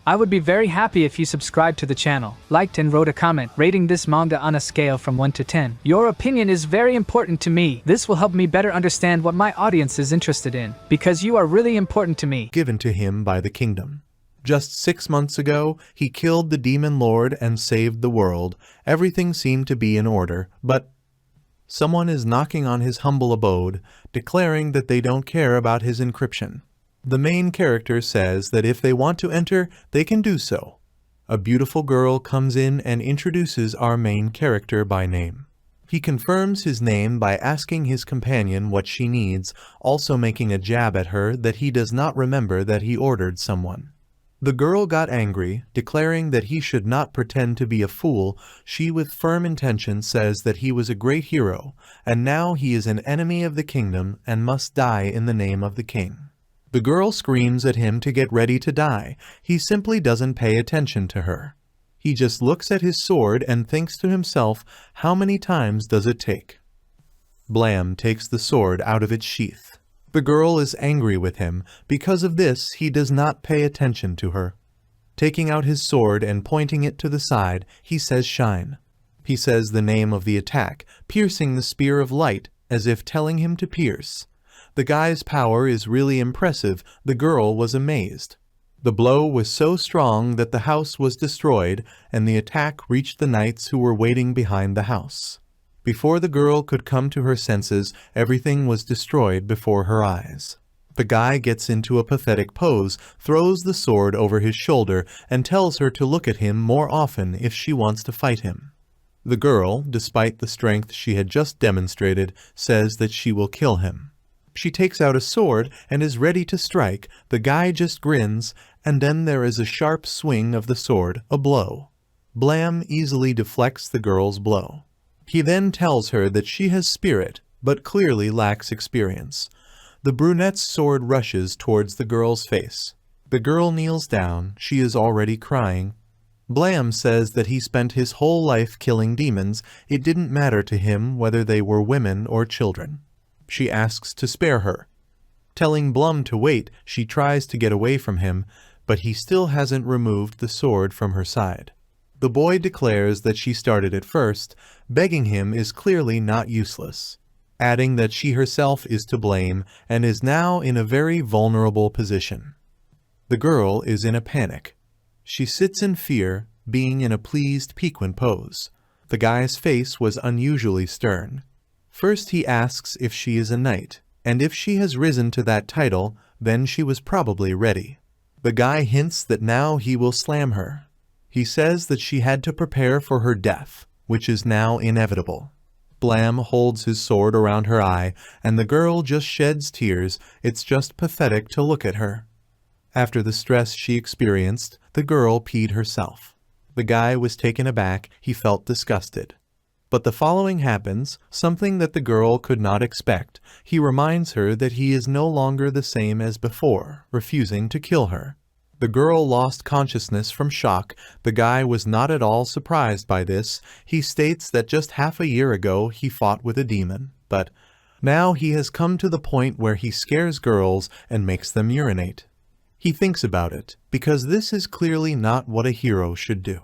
I would be very happy if you subscribed to the channel, liked and wrote a comment rating this manga on a scale from 1 to 10. Your opinion is very important to me. This will help me better understand what my audience is interested in, because you are really important to me. Given to him by the kingdom. Just 6 months ago, he killed the demon lord and saved the world. Everything seemed to be in order, but someone is knocking on his humble abode, declaring that they don't care about his encryption. The main character says that if they want to enter, they can do so. A beautiful girl comes in and introduces our main character by name. He confirms his name by asking his companion what she needs, also making a jab at her that he does not remember that he ordered someone. The girl got angry, declaring that he should not pretend to be a fool. She with firm intention says that he was a great hero, and now he is an enemy of the kingdom and must die in the name of the king. The girl screams at him to get ready to die. He simply doesn't pay attention to her. He just looks at his sword and thinks to himself, how many times does it take? Blam takes the sword out of its sheath. The girl is angry with him. Because of this, he does not pay attention to her. Taking out his sword and pointing it to the side, he says shine. He says the name of the attack, piercing the spear of light, as if telling him to pierce. The guy's power is really impressive. The girl was amazed. The blow was so strong that the house was destroyed, and the attack reached the knights who were waiting behind the house. Before the girl could come to her senses, everything was destroyed before her eyes. The guy gets into a pathetic pose, throws the sword over his shoulder, and tells her to look at him more often if she wants to fight him. The girl, despite the strength she had just demonstrated, says that she will kill him. She takes out a sword and is ready to strike. The guy just grins, and then there is a sharp swing of the sword, a blow. Blam easily deflects the girl's blow. He then tells her that she has spirit, but clearly lacks experience. The brunette's sword rushes towards the girl's face. The girl kneels down. She is already crying. Blam says that he spent his whole life killing demons. It didn't matter to him whether they were women or children. She asks to spare her. Telling Blum to wait, she tries to get away from him, but he still hasn't removed the sword from her side. The boy declares that she started it first. Begging him is clearly not useless, adding that she herself is to blame and is now in a very vulnerable position. The girl is in a panic. She sits in fear, being in a pleased, piquant pose. The guy's face was unusually stern. First he asks if she is a knight, and if she has risen to that title, then she was probably ready. The guy hints that now he will slam her. He says that she had to prepare for her death, which is now inevitable. Blam holds his sword around her eye, and the girl just sheds tears. It's just pathetic to look at her. After the stress she experienced, the girl peed herself. The guy was taken aback. He felt disgusted. But the following happens, something that the girl could not expect. He reminds her that he is no longer the same as before, refusing to kill her. The girl lost consciousness from shock. The guy was not at all surprised by this. He states that just half a year ago he fought with a demon, but now he has come to the point where he scares girls and makes them urinate. He thinks about it, because this is clearly not what a hero should do.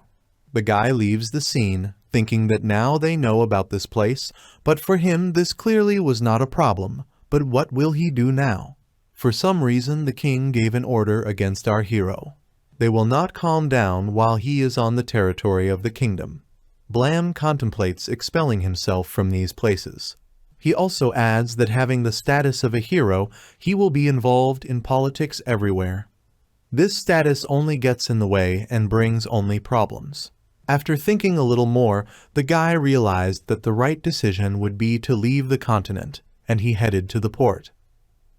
The guy leaves the scene, thinking that now they know about this place, but for him this clearly was not a problem. But what will he do now? For some reason the king gave an order against our hero. They will not calm down while he is on the territory of the kingdom. Blam contemplates expelling himself from these places. He also adds that having the status of a hero, he will be involved in politics everywhere. This status only gets in the way and brings only problems. After thinking a little more, the guy realized that the right decision would be to leave the continent, and he headed to the port.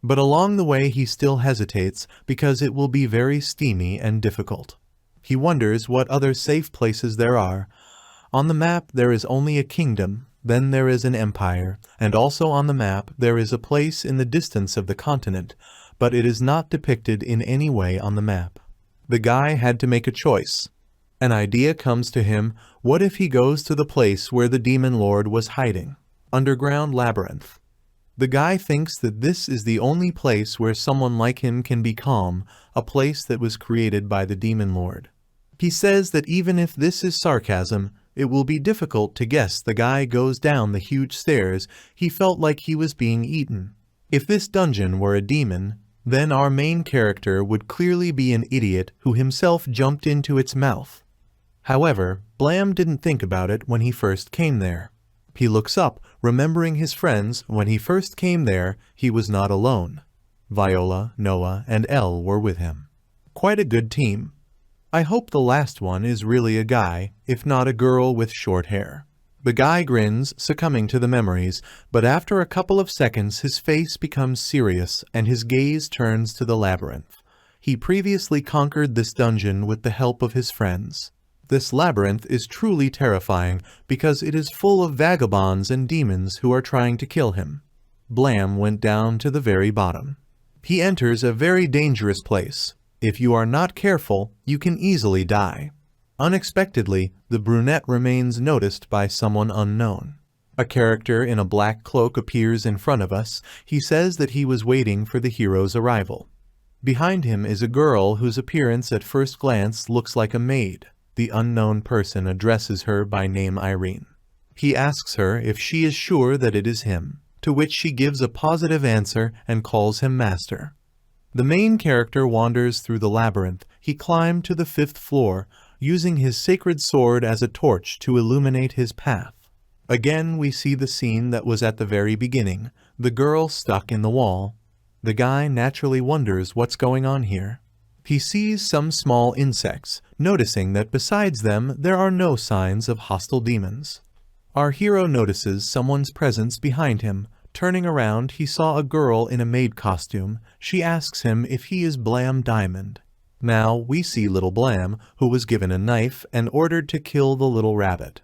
But along the way he still hesitates because it will be very steamy and difficult. He wonders what other safe places there are. On the map there is only a kingdom, then there is an empire, and also on the map there is a place in the distance of the continent, but it is not depicted in any way on the map. The guy had to make a choice. An idea comes to him. What if he goes to the place where the demon lord was hiding? Underground labyrinth. The guy thinks that this is the only place where someone like him can be calm, a place that was created by the Demon Lord. He says that even if this is sarcasm, it will be difficult to guess the guy goes down the huge stairs. He felt like he was being eaten. If this dungeon were a demon, then our main character would clearly be an idiot who himself jumped into its mouth. However, Blam didn't think about it when he first came there. He looks up, remembering his friends. When he first came there, he was not alone. Viola, Noah, and Elle were with him. Quite a good team. I hope the last one is really a guy, if not a girl with short hair. The guy grins, succumbing to the memories, but after a couple of seconds his face becomes serious and his gaze turns to the labyrinth. He previously conquered this dungeon with the help of his friends. This labyrinth is truly terrifying because it is full of vagabonds and demons who are trying to kill him. Blam went down to the very bottom. He enters a very dangerous place. If you are not careful, you can easily die. Unexpectedly, the brunette remains noticed by someone unknown. A character in a black cloak appears in front of us. He says that he was waiting for the hero's arrival. Behind him is a girl whose appearance at first glance looks like a maid. The unknown person addresses her by name Irene. He asks her if she is sure that it is him, to which she gives a positive answer and calls him master. The main character wanders through the labyrinth. He climbed to the 5th floor, using his sacred sword as a torch to illuminate his path. Again we see the scene that was at the very beginning, the girl stuck in the wall. The guy naturally wonders what's going on here. He sees some small insects, noticing that besides them there are no signs of hostile demons. Our hero notices someone's presence behind him. Turning around, he saw a girl in a maid costume. She asks him if he is Blam Diamond. Now we see little Blam, who was given a knife and ordered to kill the little rabbit.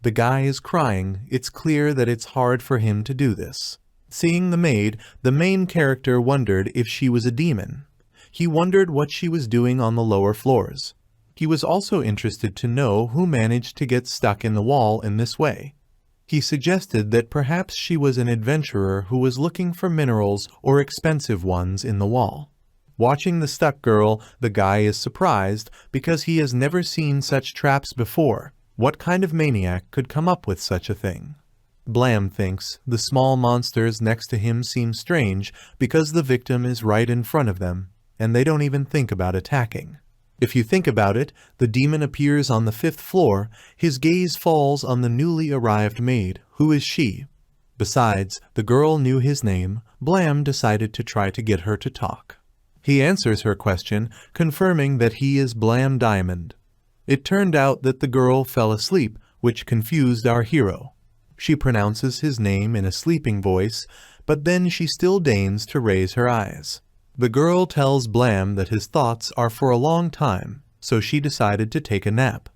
The guy is crying. It's clear that it's hard for him to do this. Seeing the maid, the main character wondered if she was a demon. He wondered what she was doing on the lower floors. He was also interested to know who managed to get stuck in the wall in this way. He suggested that perhaps she was an adventurer who was looking for minerals or expensive ones in the wall. Watching the stuck girl, the guy is surprised because he has never seen such traps before. What kind of maniac could come up with such a thing? Blam thinks the small monsters next to him seem strange because the victim is right in front of them, and they don't even think about attacking. If you think about it, the demon appears on the 5th floor. His gaze falls on the newly arrived maid. Who is she? Besides, the girl knew his name. Blam decided to try to get her to talk. He answers her question, confirming that he is Blam Diamond. It turned out that the girl fell asleep, which confused our hero. She pronounces his name in a sleeping voice, but then she still deigns to raise her eyes. The girl tells Blam that his thoughts are for a long time, so she decided to take a nap.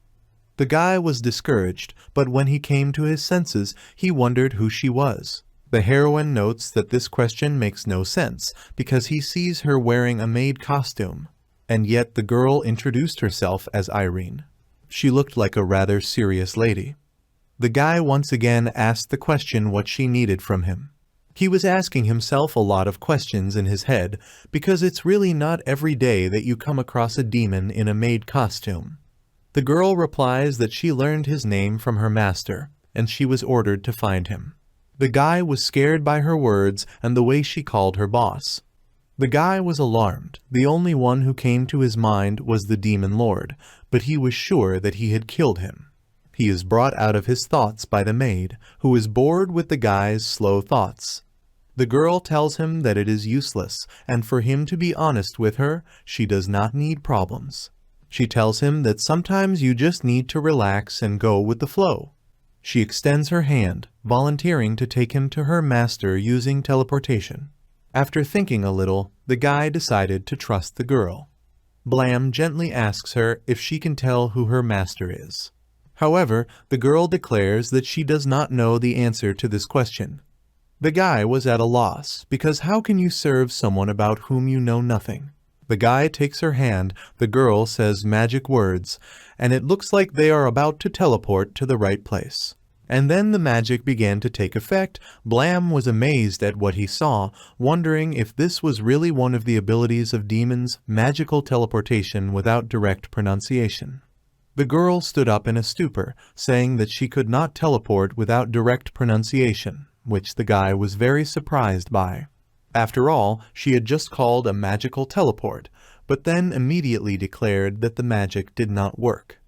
The guy was discouraged, but when he came to his senses, he wondered who she was. The heroine notes that this question makes no sense, because he sees her wearing a maid costume, and yet the girl introduced herself as Irene. She looked like a rather serious lady. The guy once again asked the question what she needed from him. He was asking himself a lot of questions in his head, because it's really not every day that you come across a demon in a maid costume. The girl replies that she learned his name from her master, and she was ordered to find him. The guy was scared by her words and the way she called her boss. The guy was alarmed. The only one who came to his mind was the Demon Lord, but he was sure that he had killed him. He is brought out of his thoughts by the maid, who is bored with the guy's slow thoughts. The girl tells him that it is useless, and for him to be honest with her, she does not need problems. She tells him that sometimes you just need to relax and go with the flow. She extends her hand, volunteering to take him to her master using teleportation. After thinking a little, the guy decided to trust the girl. Blam gently asks her if she can tell who her master is. However, the girl declares that she does not know the answer to this question. The guy was at a loss, because how can you serve someone about whom you know nothing? The guy takes her hand, the girl says magic words, and it looks like they are about to teleport to the right place. And then the magic began to take effect. Blam was amazed at what he saw, wondering if this was really one of the abilities of demons, magical teleportation without direct pronunciation. The girl stood up in a stupor, saying that she could not teleport without direct pronunciation, which the guy was very surprised by. After all, she had just called a magical teleport, but then immediately declared that the magic did not work.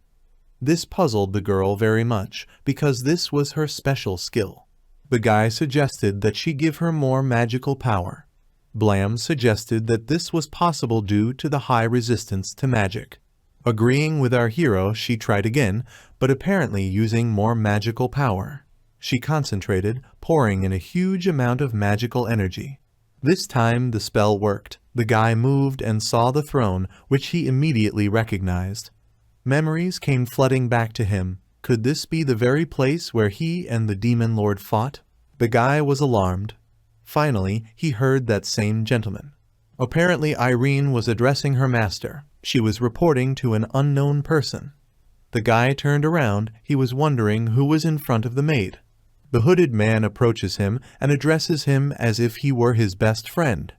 This puzzled the girl very much, because this was her special skill. The guy suggested that she give her more magical power. Blam suggested that this was possible due to the high resistance to magic. Agreeing with our hero, she tried again, but apparently using more magical power. She concentrated, pouring in a huge amount of magical energy. This time the spell worked. The guy moved and saw the throne, which he immediately recognized. Memories came flooding back to him. Could this be the very place where he and the demon lord fought? The guy was alarmed. Finally, he heard that same gentleman. Apparently Irene was addressing her master. She was reporting to an unknown person. The guy turned around. He was wondering who was in front of the maid. The hooded man approaches him and addresses him as if he were his best friend.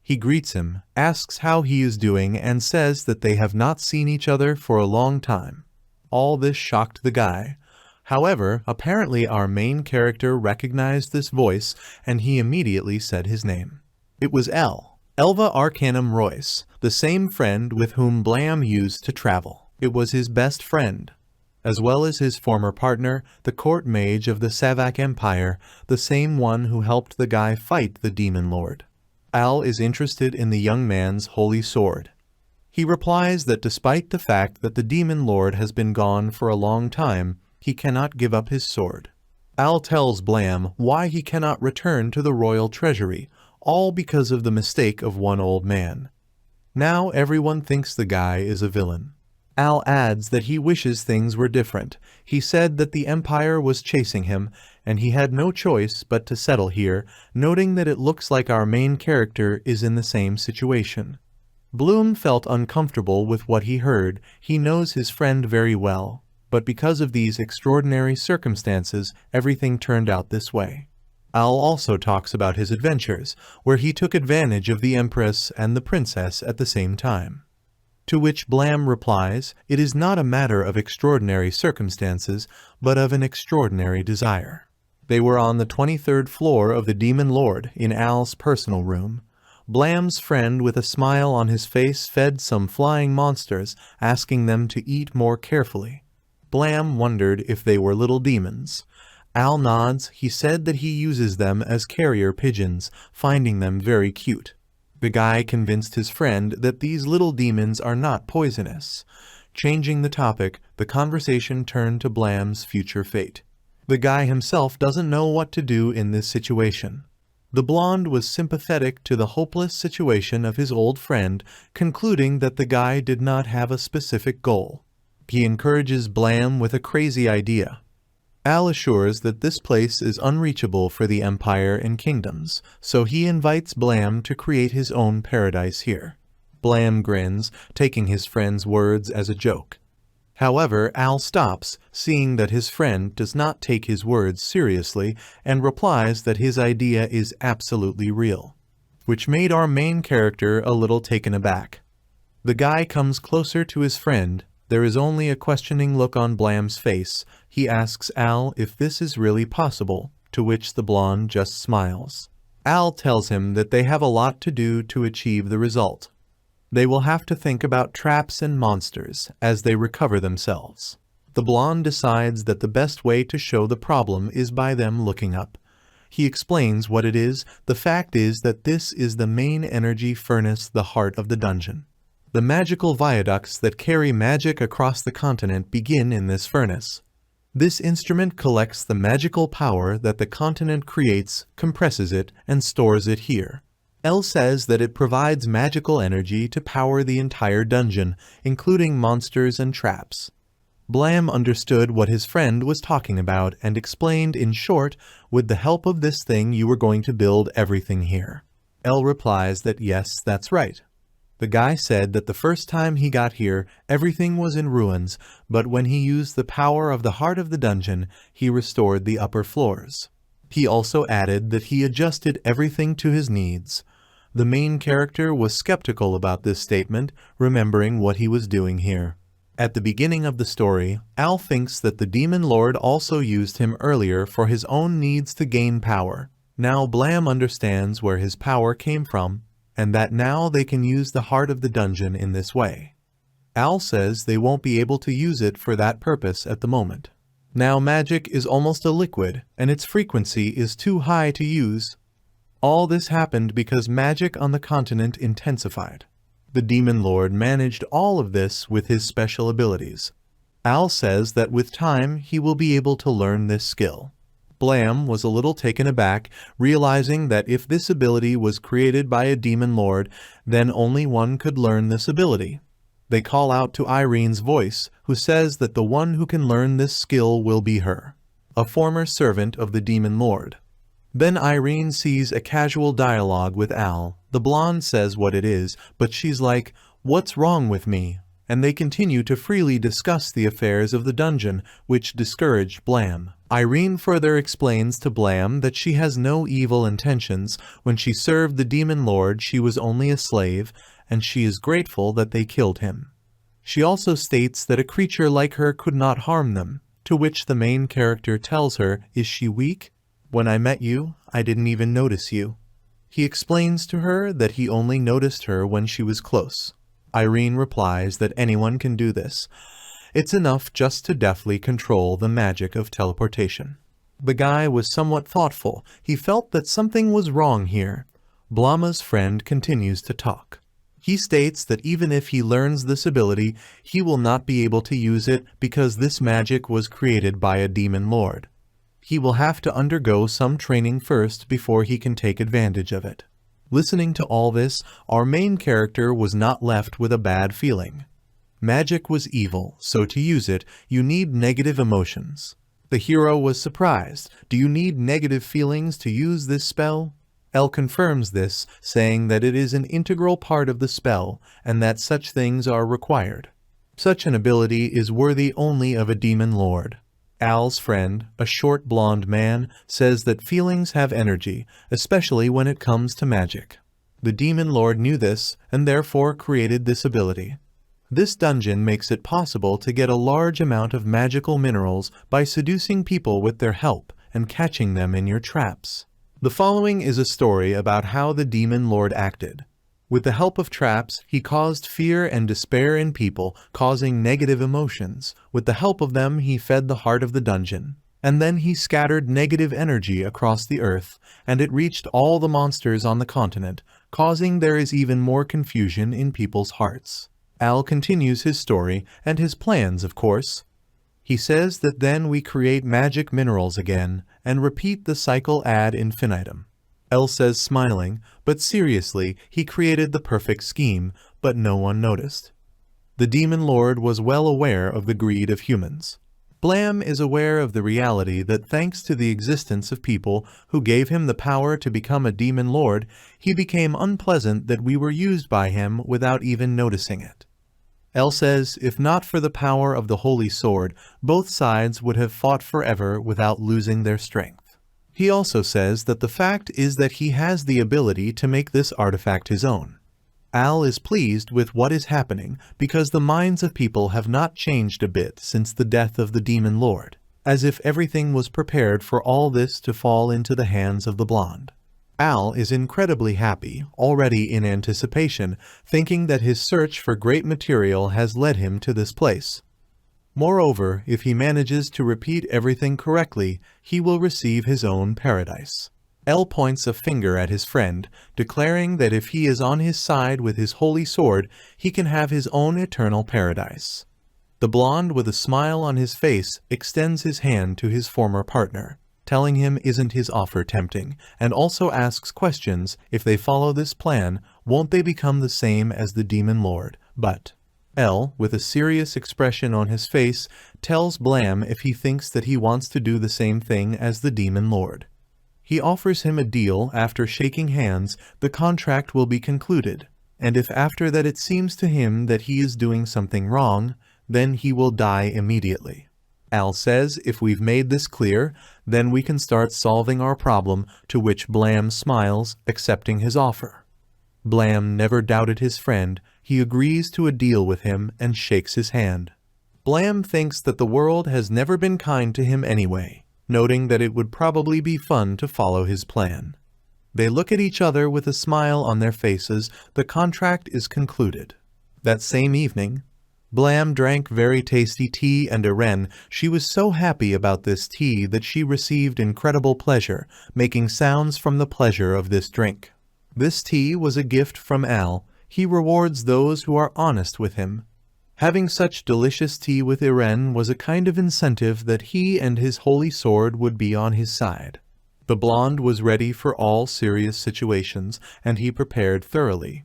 He greets him, asks how he is doing, and says that they have not seen each other for a long time. All this shocked the guy. However, apparently our main character recognized this voice, and he immediately said his name. It was Elva Arcanum Royce, the same friend with whom Blam used to travel. It was his best friend, as well as his former partner, the court mage of the Savak Empire, the same one who helped the guy fight the demon lord. Al is interested in the young man's holy sword. He replies that despite the fact that the demon lord has been gone for a long time, he cannot give up his sword. Al tells Blam why he cannot return to the royal treasury, all because of the mistake of one old man. Now everyone thinks the guy is a villain. Al adds that he wishes things were different. He said that the Empire was chasing him, and he had no choice but to settle here, noting that it looks like our main character is in the same situation. Bloom felt uncomfortable with what he heard. He knows his friend very well, but because of these extraordinary circumstances, everything turned out this way. Al also talks about his adventures, where he took advantage of the Empress and the Princess at the same time. To which Blam replies, it is not a matter of extraordinary circumstances, but of an extraordinary desire. They were on the 23rd floor of the Demon Lord, in Al's personal room. Blam's friend, with a smile on his face, fed some flying monsters, asking them to eat more carefully. Blam wondered if they were little demons. Al nods. He said that he uses them as carrier pigeons, finding them very cute. The guy convinced his friend that these little demons are not poisonous. Changing the topic, the conversation turned to Blam's future fate. The guy himself doesn't know what to do in this situation. The blonde was sympathetic to the hopeless situation of his old friend, concluding that the guy did not have a specific goal. He encourages Blam with a crazy idea. Al assures that this place is unreachable for the Empire and Kingdoms, so he invites Blam to create his own paradise here. Blam grins, taking his friend's words as a joke. However, Al stops, seeing that his friend does not take his words seriously, and replies that his idea is absolutely real, which made our main character a little taken aback. The guy comes closer to his friend. There is only a questioning look on Blam's face. He asks Al if this is really possible, to which the blonde just smiles. Al tells him that they have a lot to do to achieve the result. They will have to think about traps and monsters as they recover themselves. The blonde decides that the best way to show the problem is by them looking up. He explains what it is. The fact is that this is the main energy furnace, the heart of the dungeon. The magical viaducts that carry magic across the continent begin in this furnace. This instrument collects the magical power that the continent creates, compresses it, and stores it here. El says that it provides magical energy to power the entire dungeon, including monsters and traps. Blam understood what his friend was talking about and explained in short, with the help of this thing you were going to build everything here. El replies that yes, that's right. The guy said that the first time he got here, everything was in ruins, but when he used the power of the heart of the dungeon, he restored the upper floors. He also added that he adjusted everything to his needs. The main character was skeptical about this statement, remembering what he was doing here. At the beginning of the story, Al thinks that the Demon Lord also used him earlier for his own needs to gain power. Now Blam understands where his power came from, and that now they can use the heart of the dungeon in this way. Al says they won't be able to use it for that purpose at the moment. Now magic is almost a liquid, and its frequency is too high to use. All this happened because magic on the continent intensified. The Demon Lord managed all of this with his special abilities. Al says that with time he will be able to learn this skill. Blam was a little taken aback, realizing that if this ability was created by a Demon Lord, then only one could learn this ability. They call out to Irene's voice, who says that the one who can learn this skill will be her, a former servant of the Demon Lord. Then Irene sees a casual dialogue with Al. The blonde says what it is, but she's like, "What's wrong with me?" And they continue to freely discuss the affairs of the dungeon, which discouraged Blam. Irene further explains to Blam that she has no evil intentions. When she served the Demon Lord, she was only a slave, and she is grateful that they killed him. She also states that a creature like her could not harm them, to which the main character tells her, "Is she weak? When I met you, I didn't even notice you." He explains to her that he only noticed her when she was close. Irene replies that anyone can do this. It's enough just to deftly control the magic of teleportation. The guy was somewhat thoughtful. He felt that something was wrong here. Blama's friend continues to talk. He states that even if he learns this ability, he will not be able to use it because this magic was created by a Demon Lord. He will have to undergo some training first before he can take advantage of it. Listening to all this, our main character was not left with a bad feeling. Magic was evil, so to use it, you need negative emotions. The hero was surprised. Do you need negative feelings to use this spell? El confirms this, saying that it is an integral part of the spell, and that such things are required. Such an ability is worthy only of a Demon Lord. Al's friend, a short blonde man, says that feelings have energy, especially when it comes to magic. The Demon Lord knew this, and therefore created this ability. This dungeon makes it possible to get a large amount of magical minerals by seducing people with their help and catching them in your traps. The following is a story about how the Demon Lord acted. With the help of traps, he caused fear and despair in people, causing negative emotions. With the help of them, he fed the heart of the dungeon. And then he scattered negative energy across the earth, and it reached all the monsters on the continent, causing there is even more confusion in people's hearts. Al continues his story, and his plans, of course. He says that then we create magic minerals again, and repeat the cycle ad infinitum. El says smiling, but seriously, he created the perfect scheme, but no one noticed. The Demon Lord was well aware of the greed of humans. Blam is aware of the reality that thanks to the existence of people who gave him the power to become a Demon Lord, he became unpleasant that we were used by him without even noticing it. El says, if not for the power of the Holy Sword, both sides would have fought forever without losing their strength. He also says that the fact is that he has the ability to make this artifact his own. Al is pleased with what is happening because the minds of people have not changed a bit since the death of the Demon Lord, as if everything was prepared for all this to fall into the hands of the blonde. Al is incredibly happy, already in anticipation, thinking that his search for great material has led him to this place. Moreover, if he manages to repeat everything correctly, he will receive his own paradise. El points a finger at his friend, declaring that if he is on his side with his holy sword, he can have his own eternal paradise. The blonde, with a smile on his face, extends his hand to his former partner, telling him isn't his offer tempting, and also asks questions. If they follow this plan, won't they become the same as the Demon Lord? But El, with a serious expression on his face, tells Blam if he thinks that he wants to do the same thing as the Demon Lord. He offers him a deal. After shaking hands, the contract will be concluded, and if after that it seems to him that he is doing something wrong, then he will die immediately. Al says if we've made this clear, then we can start solving our problem, to which Blam smiles, accepting his offer. Blam never doubted his friend. He agrees to a deal with him and shakes his hand. Blam thinks that the world has never been kind to him anyway, noting that it would probably be fun to follow his plan. They look at each other with a smile on their faces. The contract is concluded. That same evening, Blam drank very tasty tea, and Eren, she was so happy about this tea that she received incredible pleasure, making sounds from the pleasure of this drink. This tea was a gift from Al. He rewards those who are honest with him. Having such delicious tea with Eren was a kind of incentive that he and his holy sword would be on his side. The blonde was ready for all serious situations, and he prepared thoroughly.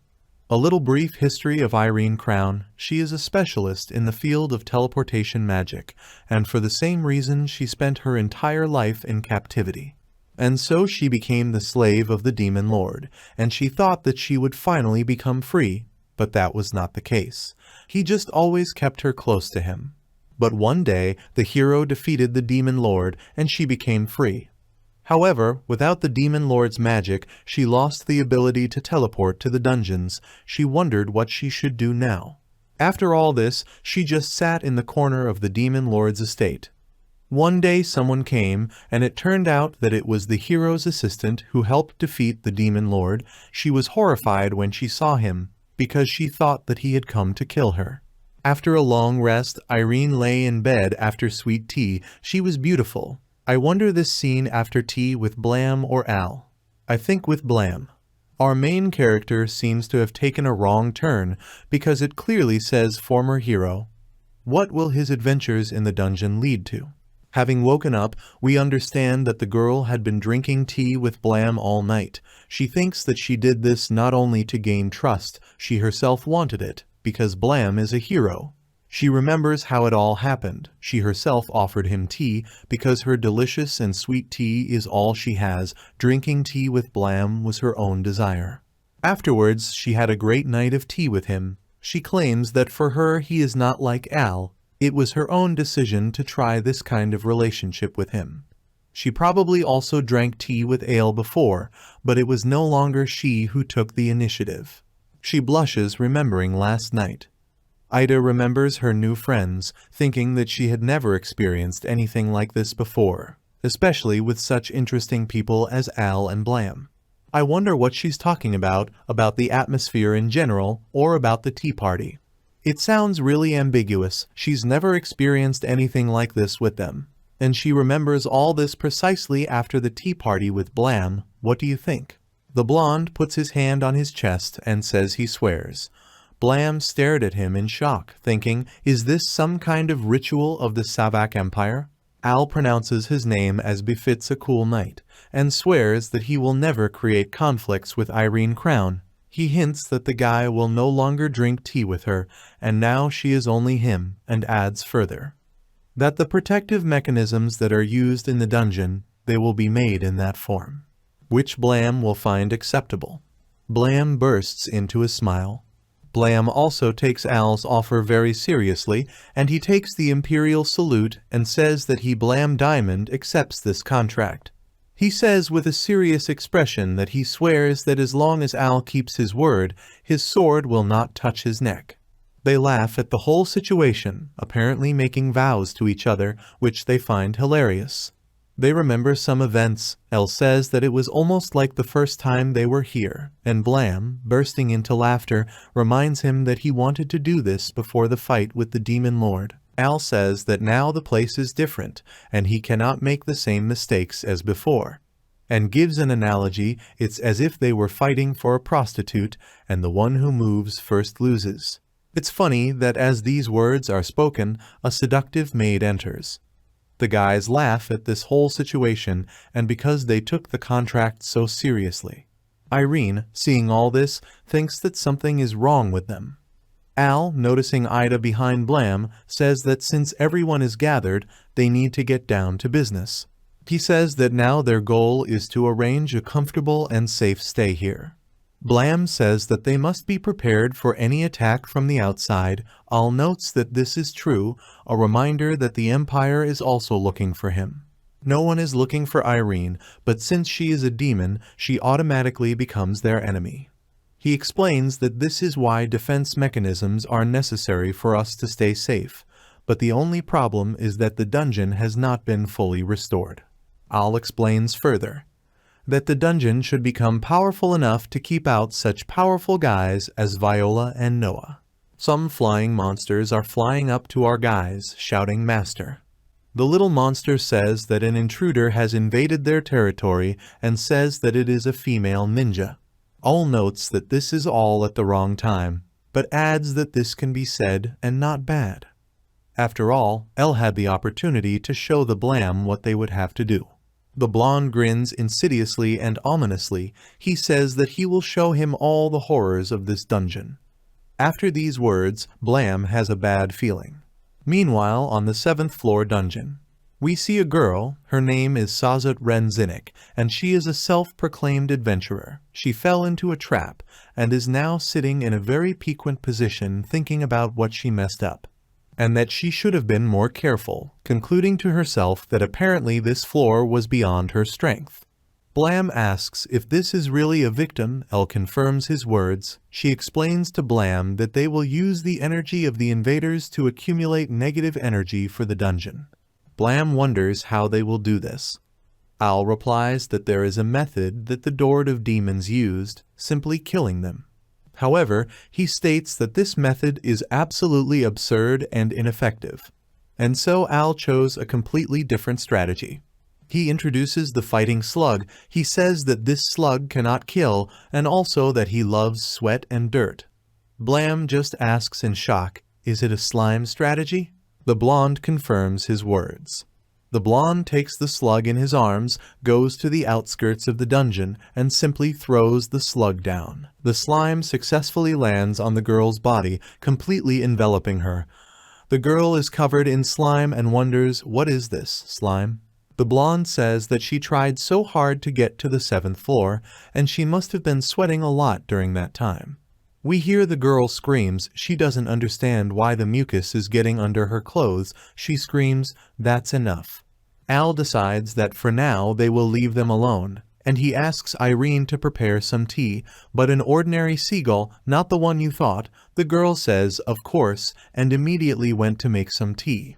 A little brief history of Irene Crown. She is a specialist in the field of teleportation magic, and for the same reason she spent her entire life in captivity. And so she became the slave of the Demon Lord, and she thought that she would finally become free, but that was not the case. He just always kept her close to him. But one day the hero defeated the Demon Lord, and she became free. However, without the Demon Lord's magic, she lost the ability to teleport to the dungeons. She wondered what she should do now. After all this, she just sat in the corner of the Demon Lord's estate. One day someone came, and it turned out that it was the hero's assistant who helped defeat the Demon Lord. She was horrified when she saw him, because she thought that he had come to kill her. After a long rest, Irene lay in bed after sweet tea. She was beautiful. I wonder this scene after tea with Blam or Al. I think with Blam. Our main character seems to have taken a wrong turn, because it clearly says former hero. What will his adventures in the dungeon lead to? Having woken up, we understand that the girl had been drinking tea with Blam all night. She thinks that she did this not only to gain trust, she herself wanted it, because Blam is a hero. She remembers how it all happened. She herself offered him tea, because her delicious and sweet tea is all she has. Drinking tea with Blam was her own desire. Afterwards, she had a great night of tea with him. She claims that for her he is not like Al. It was her own decision to try this kind of relationship with him. She probably also drank tea with Ale before, but it was no longer she who took the initiative. She blushes remembering last night. Ida remembers her new friends, thinking that she had never experienced anything like this before, especially with such interesting people as Al and Blam. I wonder what she's talking about the atmosphere in general, or about the tea party. It sounds really ambiguous. She's never experienced anything like this with them, and she remembers all this precisely after the tea party with Blam. What do you think? The blonde puts his hand on his chest and says he swears. Blam stared at him in shock, thinking, is this some kind of ritual of the Savak Empire? Al pronounces his name as befits a cool knight, and swears that he will never create conflicts with Irene Crown. He hints that the guy will no longer drink tea with her, and now she is only him, and adds further that the protective mechanisms that are used in the dungeon, they will be made in that form, which Blam will find acceptable. Blam bursts into a smile. Blam also takes Al's offer very seriously, and he takes the imperial salute and says that he, Blam Diamond, accepts this contract. He says with a serious expression that he swears that as long as Al keeps his word, his sword will not touch his neck. They laugh at the whole situation, apparently making vows to each other, which they find hilarious. They remember some events. El says that it was almost like the first time they were here, and Blam, bursting into laughter, reminds him that he wanted to do this before the fight with the Demon Lord. Al says that now the place is different, and he cannot make the same mistakes as before, and gives an analogy. It's as if they were fighting for a prostitute, and the one who moves first loses. It's funny that as these words are spoken, a seductive maid enters. The guys laugh at this whole situation, and because they took the contract so seriously. Irene, seeing all this, thinks that something is wrong with them. Al, noticing Ida behind Blam, says that since everyone is gathered, they need to get down to business. He says that now their goal is to arrange a comfortable and safe stay here. Blam says that they must be prepared for any attack from the outside. Al notes that this is true, a reminder that the Empire is also looking for him. No one is looking for Irene, but since she is a demon, she automatically becomes their enemy. He explains that this is why defense mechanisms are necessary for us to stay safe, but the only problem is that the dungeon has not been fully restored. Al explains further that the dungeon should become powerful enough to keep out such powerful guys as Viola and Noah. Some flying monsters are flying up to our guys, shouting "Master." The little monster says that an intruder has invaded their territory and says that it is a female ninja. Al notes that this is all at the wrong time, but adds that this can be said and not bad. After all, El had the opportunity to show the Blam what they would have to do. The blonde grins insidiously and ominously. He says that he will show him all the horrors of this dungeon. After these words, Blam has a bad feeling. Meanwhile, on the 7th floor dungeon, we see a girl. Her name is Sazut Renzinik, and she is a self-proclaimed adventurer. She fell into a trap and is now sitting in a very piquant position thinking about what she messed up, and that she should have been more careful, concluding to herself that apparently this floor was beyond her strength. Blam asks if this is really a victim. El confirms his words. She explains to Blam that they will use the energy of the invaders to accumulate negative energy for the dungeon. Blam wonders how they will do this. Al replies that there is a method that the Dord of Demons used, simply killing them. However, he states that this method is absolutely absurd and ineffective, and so Al chose a completely different strategy. He introduces the fighting slug. He says that this slug cannot kill, and also that he loves sweat and dirt. Blam just asks in shock, "Is it a slime strategy?" The blonde confirms his words. The blonde takes the slug in his arms, goes to the outskirts of the dungeon, and simply throws the slug down. The slime successfully lands on the girl's body, completely enveloping her. The girl is covered in slime and wonders, "What is this, slime?" The blonde says that she tried so hard to get to the 7th floor, and she must have been sweating a lot during that time. We hear the girl screams. She doesn't understand why the mucus is getting under her clothes. She screams, "That's enough." Al decides that for now they will leave them alone, and he asks Irene to prepare some tea, but an ordinary seagull, not the one you thought. The girl says, "Of course," and immediately went to make some tea.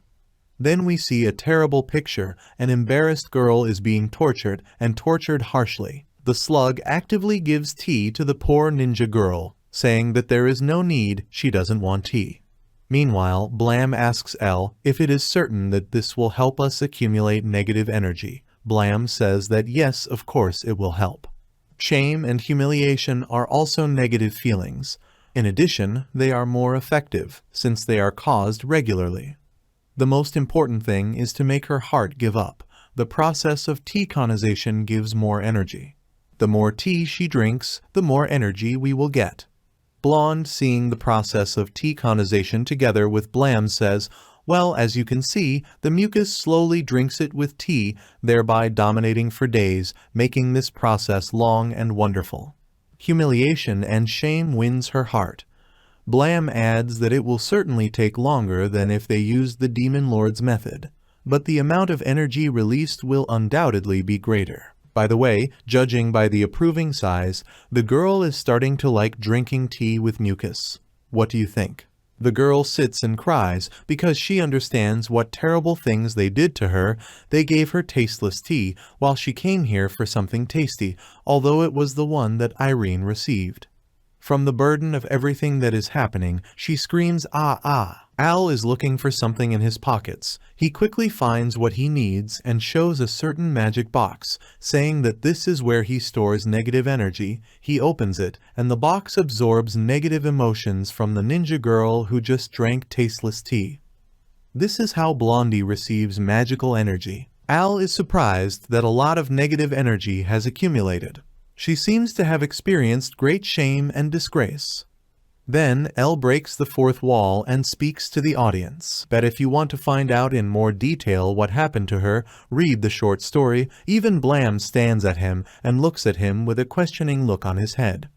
Then we see a terrible picture. An embarrassed girl is being tortured, and tortured harshly. The slug actively gives tea to the poor ninja girl, saying that there is no need, she doesn't want tea. Meanwhile, Blam asks El if it is certain that this will help us accumulate negative energy. Blam says that yes, of course it will help. Shame and humiliation are also negative feelings. In addition, they are more effective, since they are caused regularly. The most important thing is to make her heart give up. The process of tea conization gives more energy. The more tea she drinks, the more energy we will get. Blonde, seeing the process of tea conization together with Blam, says, "Well, as you can see, the mucus slowly drinks it with tea, thereby dominating for days, making this process long and wonderful. Humiliation and shame wins her heart." Blam adds that it will certainly take longer than if they used the Demon Lord's method, but the amount of energy released will undoubtedly be greater. By the way, judging by the approving size, the girl is starting to like drinking tea with mucus. What do you think? The girl sits and cries because she understands what terrible things they did to her. They gave her tasteless tea while she came here for something tasty, although it was the one that Irene received. From the burden of everything that is happening, she screams, "Ah, ah." Al is looking for something in his pockets. He quickly finds what he needs and shows a certain magic box, saying that this is where he stores negative energy. He opens it, and the box absorbs negative emotions from the ninja girl who just drank tasteless tea. This is how Blondie receives magical energy. Al is surprised that a lot of negative energy has accumulated. She seems to have experienced great shame and disgrace. Then El breaks the fourth wall and speaks to the audience. But if you want to find out in more detail what happened to her, read the short story. Even Blam stands at him and looks at him with a questioning look on his head.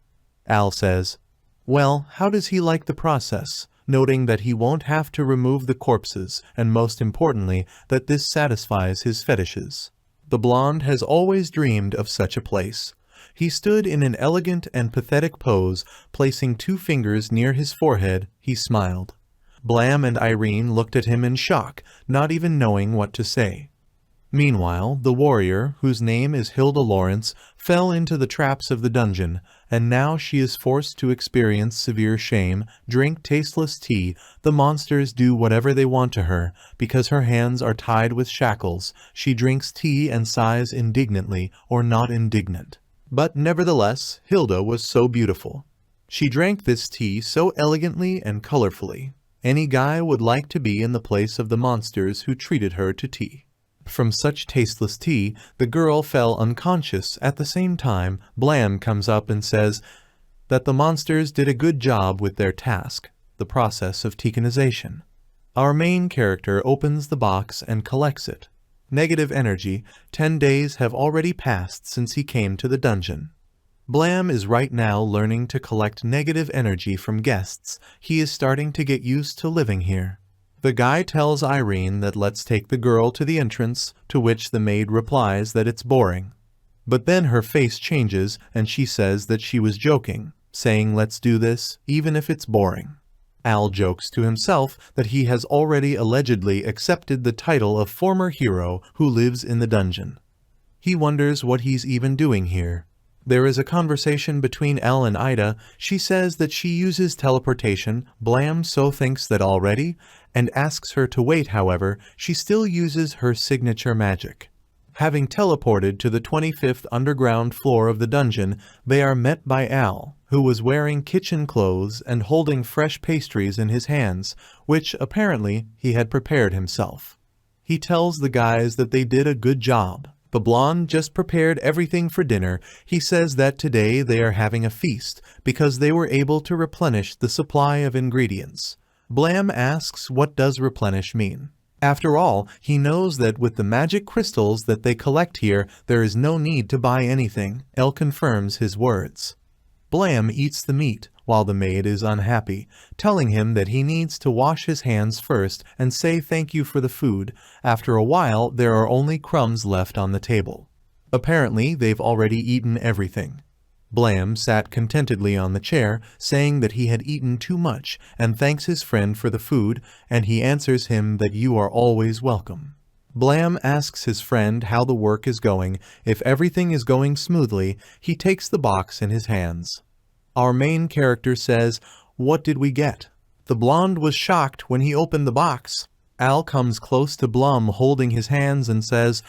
Al says, "Well, how does he like the process?" noting that he won't have to remove the corpses, and most importantly, that this satisfies his fetishes. The blonde has always dreamed of such a place. He stood in an elegant and pathetic pose, placing 2 fingers near his forehead. He smiled. Blam and Irene looked at him in shock, not even knowing what to say. Meanwhile, the warrior, whose name is Hilda Lawrence, fell into the traps of the dungeon, and now she is forced to experience severe shame, drink tasteless tea. The monsters do whatever they want to her. Because her hands are tied with shackles, she drinks tea and sighs indignantly, or not indignant. But nevertheless, Hilda was so beautiful. She drank this tea so elegantly and colorfully. Any guy would like to be in the place of the monsters who treated her to tea. From such tasteless tea, the girl fell unconscious. At the same time, Blam comes up and says that the monsters did a good job with their task, the process of tecanization. Our main character opens the box and collects it. Negative energy. 10 days have already passed since he came to the dungeon. Blam is right now learning to collect negative energy from guests. He is starting to get used to living here. The guy tells Irene that let's take the girl to the entrance, to which the maid replies that it's boring. But then her face changes and she says that she was joking, saying let's do this, even if it's boring. Al jokes to himself that he has already allegedly accepted the title of former hero who lives in the dungeon. He wonders what he's even doing here. There is a conversation between Al and Ida. She says that she uses teleportation. Blam so thinks that already, and asks her to wait. However, she still uses her signature magic. Having teleported to the 25th underground floor of the dungeon, they are met by Al, who was wearing kitchen clothes and holding fresh pastries in his hands, which apparently he had prepared himself. He tells the guys that they did a good job. The blonde just prepared everything for dinner. He says that today they are having a feast because they were able to replenish the supply of ingredients. Blam asks what does replenish mean. After all, he knows that with the magic crystals that they collect here, there is no need to buy anything. El confirms his words. Blam eats the meat, while the maid is unhappy, telling him that he needs to wash his hands first and say thank you for the food. After a while, there are only crumbs left on the table. Apparently, they've already eaten everything. Blam sat contentedly on the chair, saying that he had eaten too much, and thanks his friend for the food, and he answers him that you are always welcome. Blam asks his friend how the work is going. If everything is going smoothly, he takes the box in his hands. Our main character says, "What did we get?" The blonde was shocked when he opened the box. Al comes close to Blum holding his hands and says,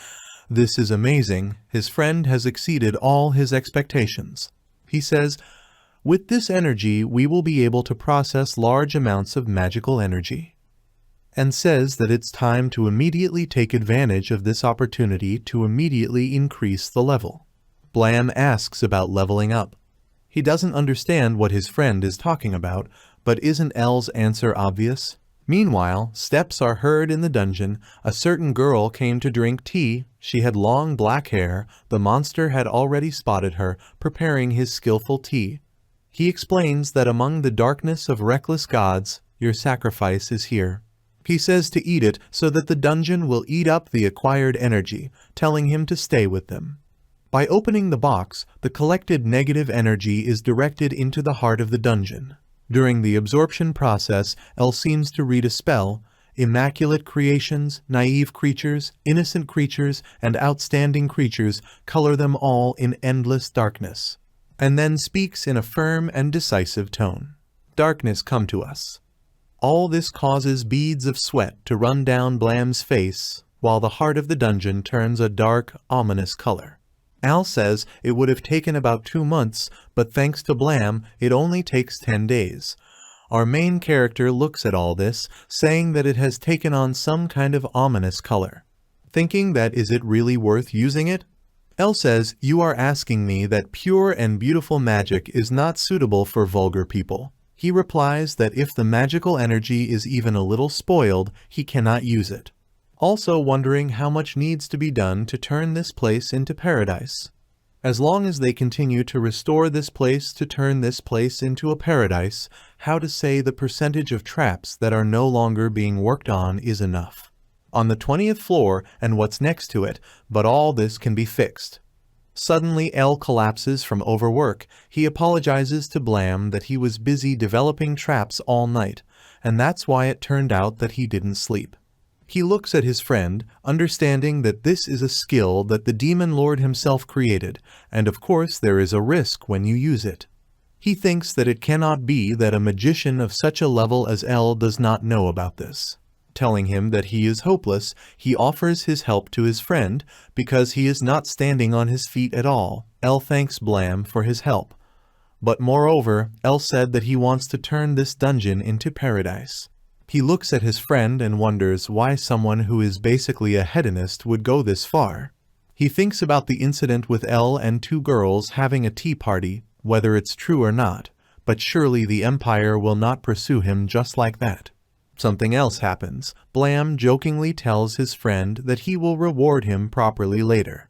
"This is amazing. His friend has exceeded all his expectations." He says, "With this energy, we will be able to process large amounts of magical energy," and says that it's time to immediately take advantage of this opportunity to immediately increase the level. Blam asks about leveling up. He doesn't understand what his friend is talking about, but isn't El's answer obvious? Meanwhile, steps are heard in the dungeon. A certain girl came to drink tea. She had long black hair. The monster had already spotted her, preparing his skillful tea. He explains that among the darkness of reckless gods, your sacrifice is here. He says to eat it so that the dungeon will eat up the acquired energy, telling him to stay with them. By opening the box, the collected negative energy is directed into the heart of the dungeon. During the absorption process, El seems to read a spell. Immaculate creations, naive creatures, innocent creatures, and outstanding creatures color them all in endless darkness, and then speaks in a firm and decisive tone. Darkness come to us. All this causes beads of sweat to run down Blam's face, while the heart of the dungeon turns a dark, ominous color. Al says it would have taken about 2 months, but thanks to Blam, it only takes 10 days. Our main character looks at all this, saying that it has taken on some kind of ominous color. Thinking that is it really worth using it? El says, "You are asking me that pure and beautiful magic is not suitable for vulgar people." He replies that if the magical energy is even a little spoiled, he cannot use it. Also wondering how much needs to be done to turn this place into paradise. As long as they continue to restore this place to turn this place into a paradise, how to say the percentage of traps that are no longer being worked on is enough. On the 20th floor and what's next to it, but all this can be fixed. Suddenly L collapses from overwork. He apologizes to Blam that he was busy developing traps all night, and that's why it turned out that he didn't sleep. He looks at his friend, understanding that this is a skill that the Demon Lord himself created, and of course there is a risk when you use it. He thinks that it cannot be that a magician of such a level as L does not know about this. Telling him that he is hopeless, he offers his help to his friend because he is not standing on his feet at all. L thanks Blam for his help. But moreover, L said that he wants to turn this dungeon into paradise. He looks at his friend and wonders why someone who is basically a hedonist would go this far. He thinks about the incident with L and two girls having a tea party, whether it's true or not, but surely the Empire will not pursue him just like that. Something else happens. Blam jokingly tells his friend that he will reward him properly later.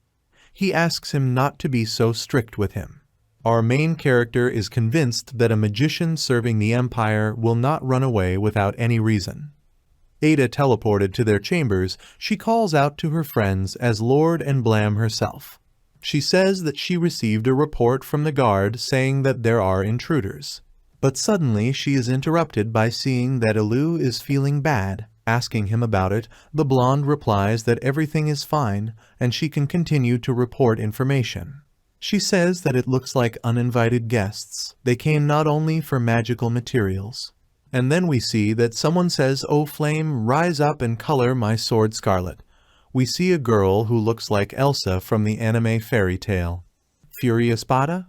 He asks him not to be so strict with him. Our main character is convinced that a magician serving the Empire will not run away without any reason. Ada teleported to their chambers. She calls out to her friends as Lord and Blam herself. She says that she received a report from the guard saying that there are intruders. But suddenly she is interrupted by seeing that Elu is feeling bad. Asking him about it, the blonde replies that everything is fine and she can continue to report information. She says that it looks like uninvited guests. They came not only for magical materials. And then we see that someone says, "Oh flame, rise up and color my sword scarlet." We see a girl who looks like Elsa from the anime fairy tale. Fury Espada?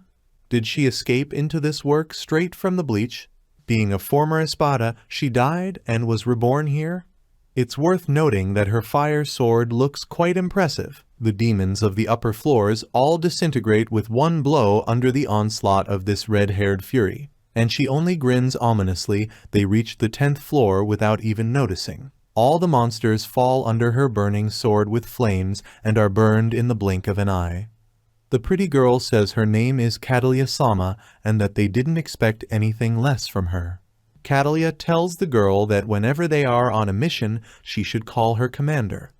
Did she escape into this work straight from the Bleach? Being a former Espada, she died and was reborn here? It's worth noting that her fire sword looks quite impressive. The demons of the upper floors all disintegrate with one blow under the onslaught of this red-haired fury, and she only grins ominously. They reach the 10th floor without even noticing. All the monsters fall under her burning sword with flames and are burned in the blink of an eye. The pretty girl says her name is Catalia-sama and that they didn't expect anything less from her. Catalia tells the girl that whenever they are on a mission, she should call her commander.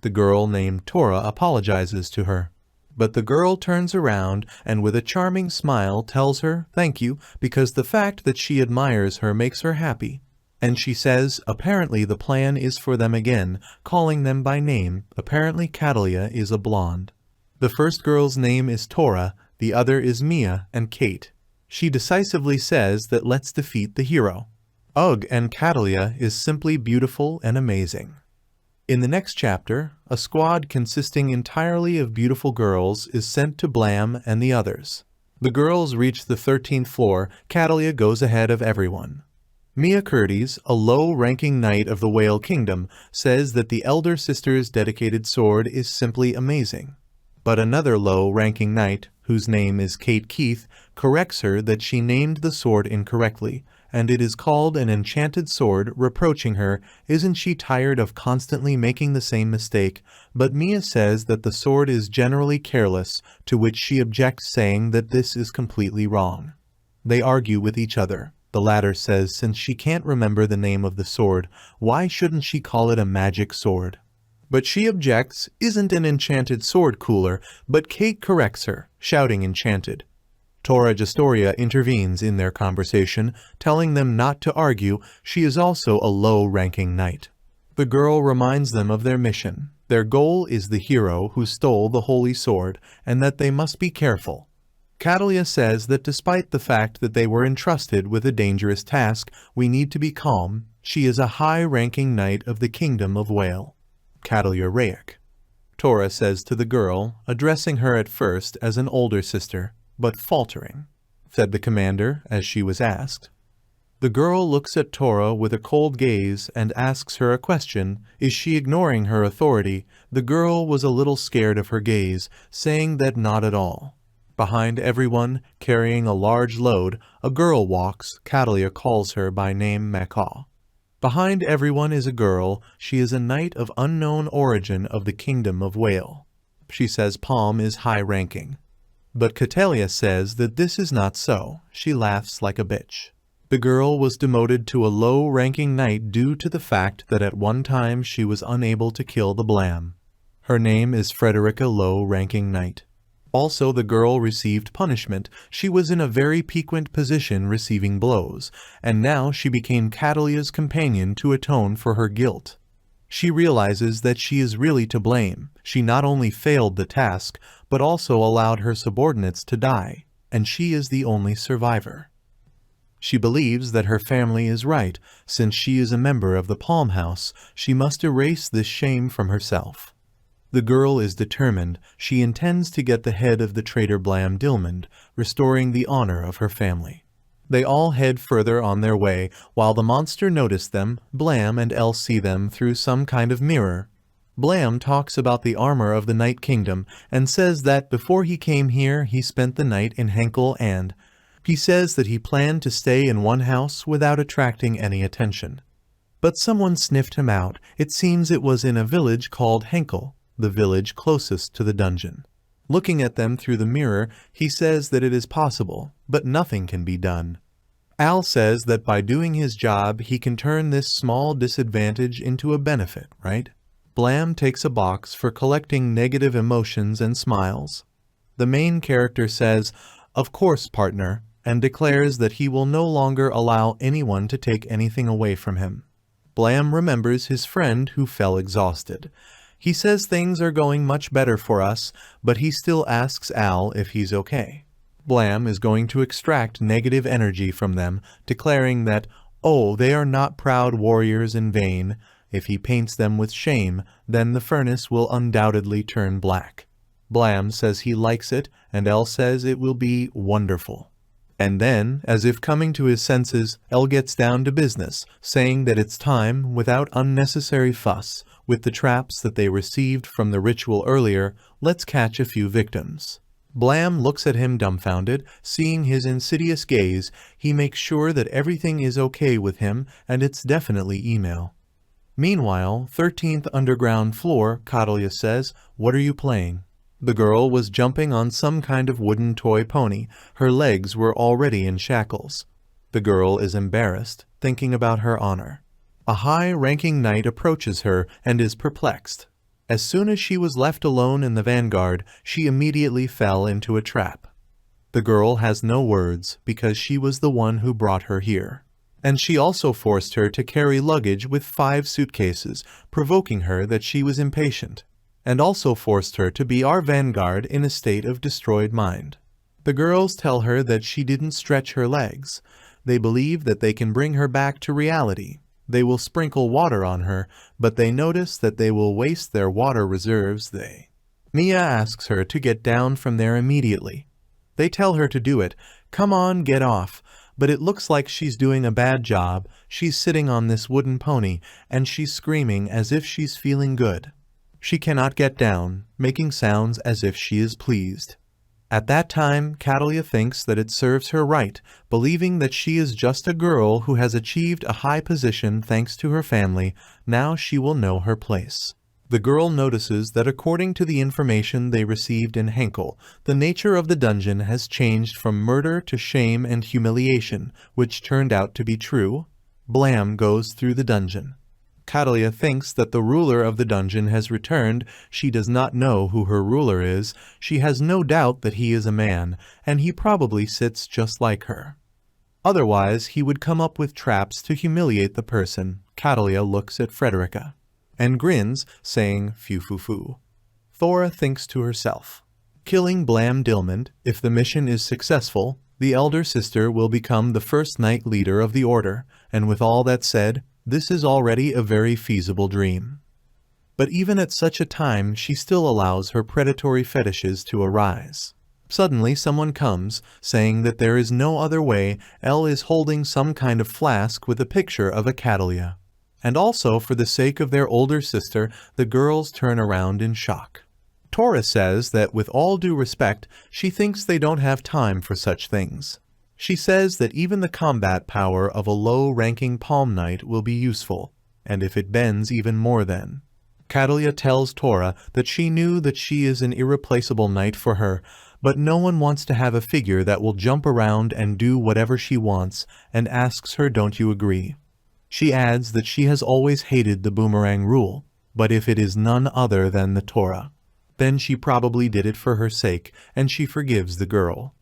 The girl named Tora apologizes to her. But the girl turns around and with a charming smile tells her thank you because the fact that she admires her makes her happy. And she says apparently the plan is for them again, calling them by name. Apparently Catalia is a blonde. The first girl's name is Tora, the other is Mia and Kate. She decisively says that let's defeat the hero. Ugh, and Catalia is simply beautiful and amazing. In the next chapter, a squad consisting entirely of beautiful girls is sent to Blam and the others. The girls reach the 13th floor. Catalia goes ahead of everyone. Mia Curtis, a low-ranking knight of the Whale Kingdom, says that the elder sister's dedicated sword is simply amazing. But another low-ranking knight, whose name is Kate Keith, corrects her that she named the sword incorrectly, and it is called an enchanted sword, reproaching her, isn't she tired of constantly making the same mistake? But Mia says that the sword is generally careless, to which she objects saying that this is completely wrong. They argue with each other. The latter says since she can't remember the name of the sword, why shouldn't she call it a magic sword? But she objects, isn't an enchanted sword cooler, but Kate corrects her, shouting enchanted. Tora Gestoria intervenes in their conversation, telling them not to argue. She is also a low-ranking knight. The girl reminds them of their mission. Their goal is the hero who stole the holy sword, and that they must be careful. Catalia says that despite the fact that they were entrusted with a dangerous task, we need to be calm. She is a high-ranking knight of the Kingdom of Whale. Catalia Raic. Tora says to the girl, addressing her at first as an older sister, but faltering, said the commander as she was asked. The girl looks at Tora with a cold gaze and asks her a question. Is she ignoring her authority? The girl was a little scared of her gaze, saying that not at all. Behind everyone, carrying a large load, a girl walks. Catalia calls her by name Macaw. Behind everyone is a girl. She is a knight of unknown origin of the Kingdom of Whale. She says Palm is high-ranking. But Catalia says that this is not so. She laughs like a bitch. The girl was demoted to a low-ranking knight due to the fact that at one time she was unable to kill the Blam. Her name is Frederica Low-Ranking Knight. Also, the girl received punishment. She was in a very piquant position receiving blows, and now she became Catalia's companion to atone for her guilt. She realizes that she is really to blame. She not only failed the task, but also allowed her subordinates to die, and she is the only survivor. She believes that her family is right. Since she is a member of the Palm House, she must erase this shame from herself. The girl is determined. She intends to get the head of the traitor Blam Dilmond, restoring the honor of her family. They all head further on their way. While the monster noticed them, Blam and Elle see them through some kind of mirror. Blam talks about the armor of the Night Kingdom and says that before he came here he spent the night in Henkel, and he says that he planned to stay in one house without attracting any attention. But someone sniffed him out. It seems it was in a village called Henkel, the village closest to the dungeon. Looking at them through the mirror, he says that it is possible, but nothing can be done. Al says that by doing his job, he can turn this small disadvantage into a benefit, right? Blam takes a box for collecting negative emotions and smiles. The main character says, "Of course, partner," and declares that he will no longer allow anyone to take anything away from him. Blam remembers his friend who fell exhausted. He says things are going much better for us, but he still asks Al if he's okay. Blam is going to extract negative energy from them, declaring that, oh, they are not proud warriors in vain. If he paints them with shame, then the furnace will undoubtedly turn black. Blam says he likes it, and El says it will be wonderful. And then, as if coming to his senses, El gets down to business, saying that it's time, without unnecessary fuss, with the traps that they received from the ritual earlier, let's catch a few victims. Blam looks at him dumbfounded. Seeing his insidious gaze, he makes sure that everything is okay with him, and it's definitely email. Meanwhile, 13th underground floor, Catalia says, "What are you playing?" The girl was jumping on some kind of wooden toy pony. Her legs were already in shackles. The girl is embarrassed, thinking about her honor. A high-ranking knight approaches her and is perplexed. As soon as she was left alone in the vanguard, she immediately fell into a trap. The girl has no words because she was the one who brought her here. And she also forced her to carry luggage with 5 suitcases, provoking her that she was impatient, and also forced her to be our vanguard in a state of destroyed mind. The girls tell her that she didn't stretch her legs. They believe that they can bring her back to reality. They will sprinkle water on her, but they notice that they will waste their water reserves. Mia asks her to get down from there immediately. They tell her to do it. Come on, get off. But it looks like she's doing a bad job. She's sitting on this wooden pony, and she's screaming as if she's feeling good. She cannot get down, making sounds as if she is pleased. At that time, Catalia thinks that it serves her right, believing that she is just a girl who has achieved a high position thanks to her family. Now she will know her place. The girl notices that according to the information they received in Henkel, the nature of the dungeon has changed from murder to shame and humiliation, which turned out to be true. Blam goes through the dungeon. Catalia thinks that the ruler of the dungeon has returned. She does not know who her ruler is. She has no doubt that he is a man, and he probably sits just like her. Otherwise, he would come up with traps to humiliate the person. Catalia looks at Frederica and grins, saying, "Phew, foo, foo." Thora thinks to herself, killing Blam Dilmond, if the mission is successful, the elder sister will become the first knight leader of the order, and with all that said, this is already a very feasible dream. But even at such a time, she still allows her predatory fetishes to arise. Suddenly someone comes, saying that there is no other way. Elle is holding some kind of flask with a picture of a Catalia. And also, for the sake of their older sister, the girls turn around in shock. Tora says that with all due respect, she thinks they don't have time for such things. She says that even the combat power of a low-ranking palm knight will be useful, and if it bends even more then. Catalia tells Tora that she knew that she is an irreplaceable knight for her, But no one wants to have a figure that will jump around and do whatever she wants, and asks her, don't you agree? She adds that she has always hated the boomerang rule, but if it is none other than the Torah, then she probably did it for her sake, and she forgives the girl.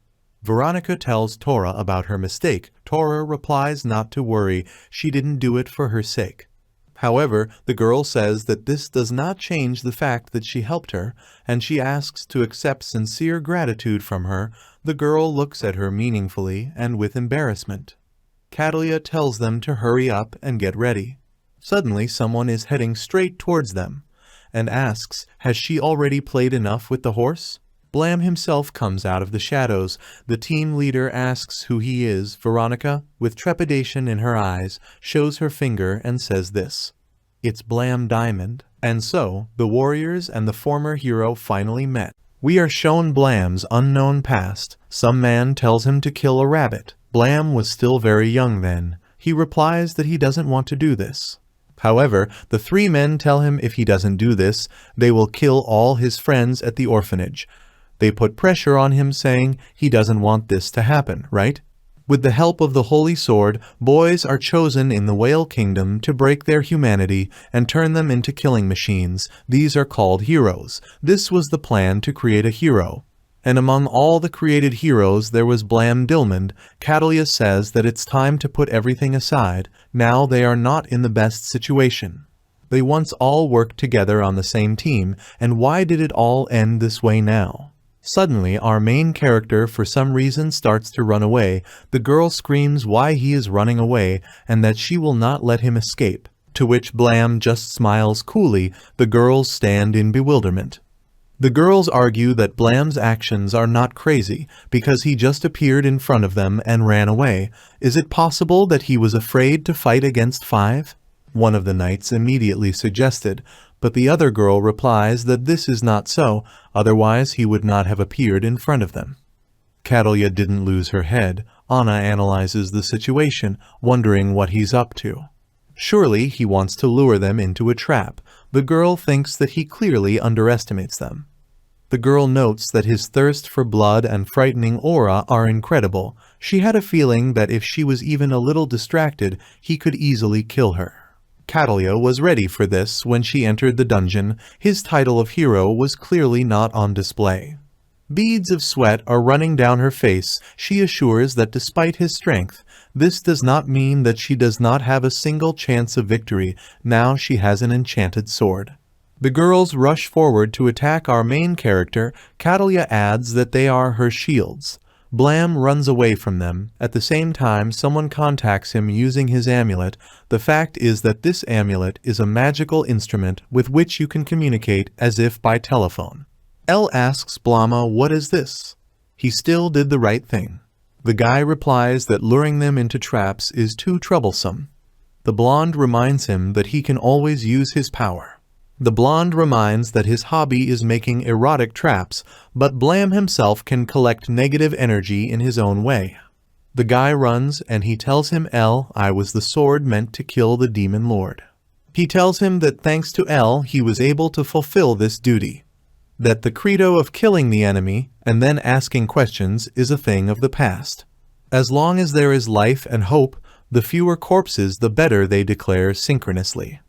Veronica tells Torah about her mistake. Torah replies not to worry, she didn't do it for her sake. However, the girl says that this does not change the fact that she helped her, and she asks to accept sincere gratitude from her. The girl looks at her meaningfully and with embarrassment. Catalia tells them to hurry up and get ready. Suddenly, someone is heading straight towards them, and asks, has she already played enough with the horse? Blam himself comes out of the shadows. The team leader asks who he is. Veronica, with trepidation in her eyes, shows her finger and says this. It's Blam Diamond. And so, the warriors and the former hero finally met. We are shown Blam's unknown past. Some man tells him to kill a rabbit. Blam was still very young then. He replies that he doesn't want to do this. However, the three men tell him if he doesn't do this, they will kill all his friends at the orphanage. They put pressure on him saying he doesn't want this to happen, right? With the help of the Holy Sword, boys are chosen in the Whale Kingdom to break their humanity and turn them into killing machines. These are called heroes. This was the plan to create a hero. And among all the created heroes there was Blam Diamond. Catalia says that it's time to put everything aside. Now they are not in the best situation. They once all worked together on the same team, and why did it all end this way now? Suddenly, our main character for some reason starts to run away. The girl screams why he is running away and that she will not let him escape, to which Blam just smiles coolly. The girls stand in bewilderment. The girls argue that Blam's actions are not crazy because he just appeared in front of them and ran away. Is it possible that he was afraid to fight against 5? One of the knights immediately suggested, but the other girl replies that this is not so, otherwise he would not have appeared in front of them. Catalia didn't lose her head. Anna analyzes the situation, wondering what he's up to. Surely he wants to lure them into a trap. The girl thinks that he clearly underestimates them. The girl notes that his thirst for blood and frightening aura are incredible. She had a feeling that if she was even a little distracted, he could easily kill her. Catalia was ready for this when she entered the dungeon. His title of hero was clearly not on display. Beads of sweat are running down her face. She assures that despite his strength, this does not mean that she does not have a single chance of victory. Now she has an enchanted sword. The girls rush forward to attack our main character. Catalia adds that they are her shields. Blam runs away from them. At the same time, someone contacts him using his amulet. The fact is that this amulet is a magical instrument with which you can communicate as if by telephone. Elle asks Blama, what is this? He still did the right thing. The guy replies that luring them into traps is too troublesome. The blonde reminds him that he can always use his power. The blonde reminds that his hobby is making erotic traps, but Blam himself can collect negative energy in his own way. The guy runs and he tells him, Elle, I was the sword meant to kill the demon lord. He tells him that thanks to Elle he was able to fulfill this duty. That the credo of killing the enemy and then asking questions is a thing of the past. As long as there is life and hope, the fewer corpses the better, they declare synchronously.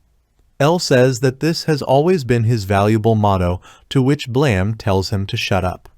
Elle says that this has always been his valuable motto, to which Blam tells him to shut up.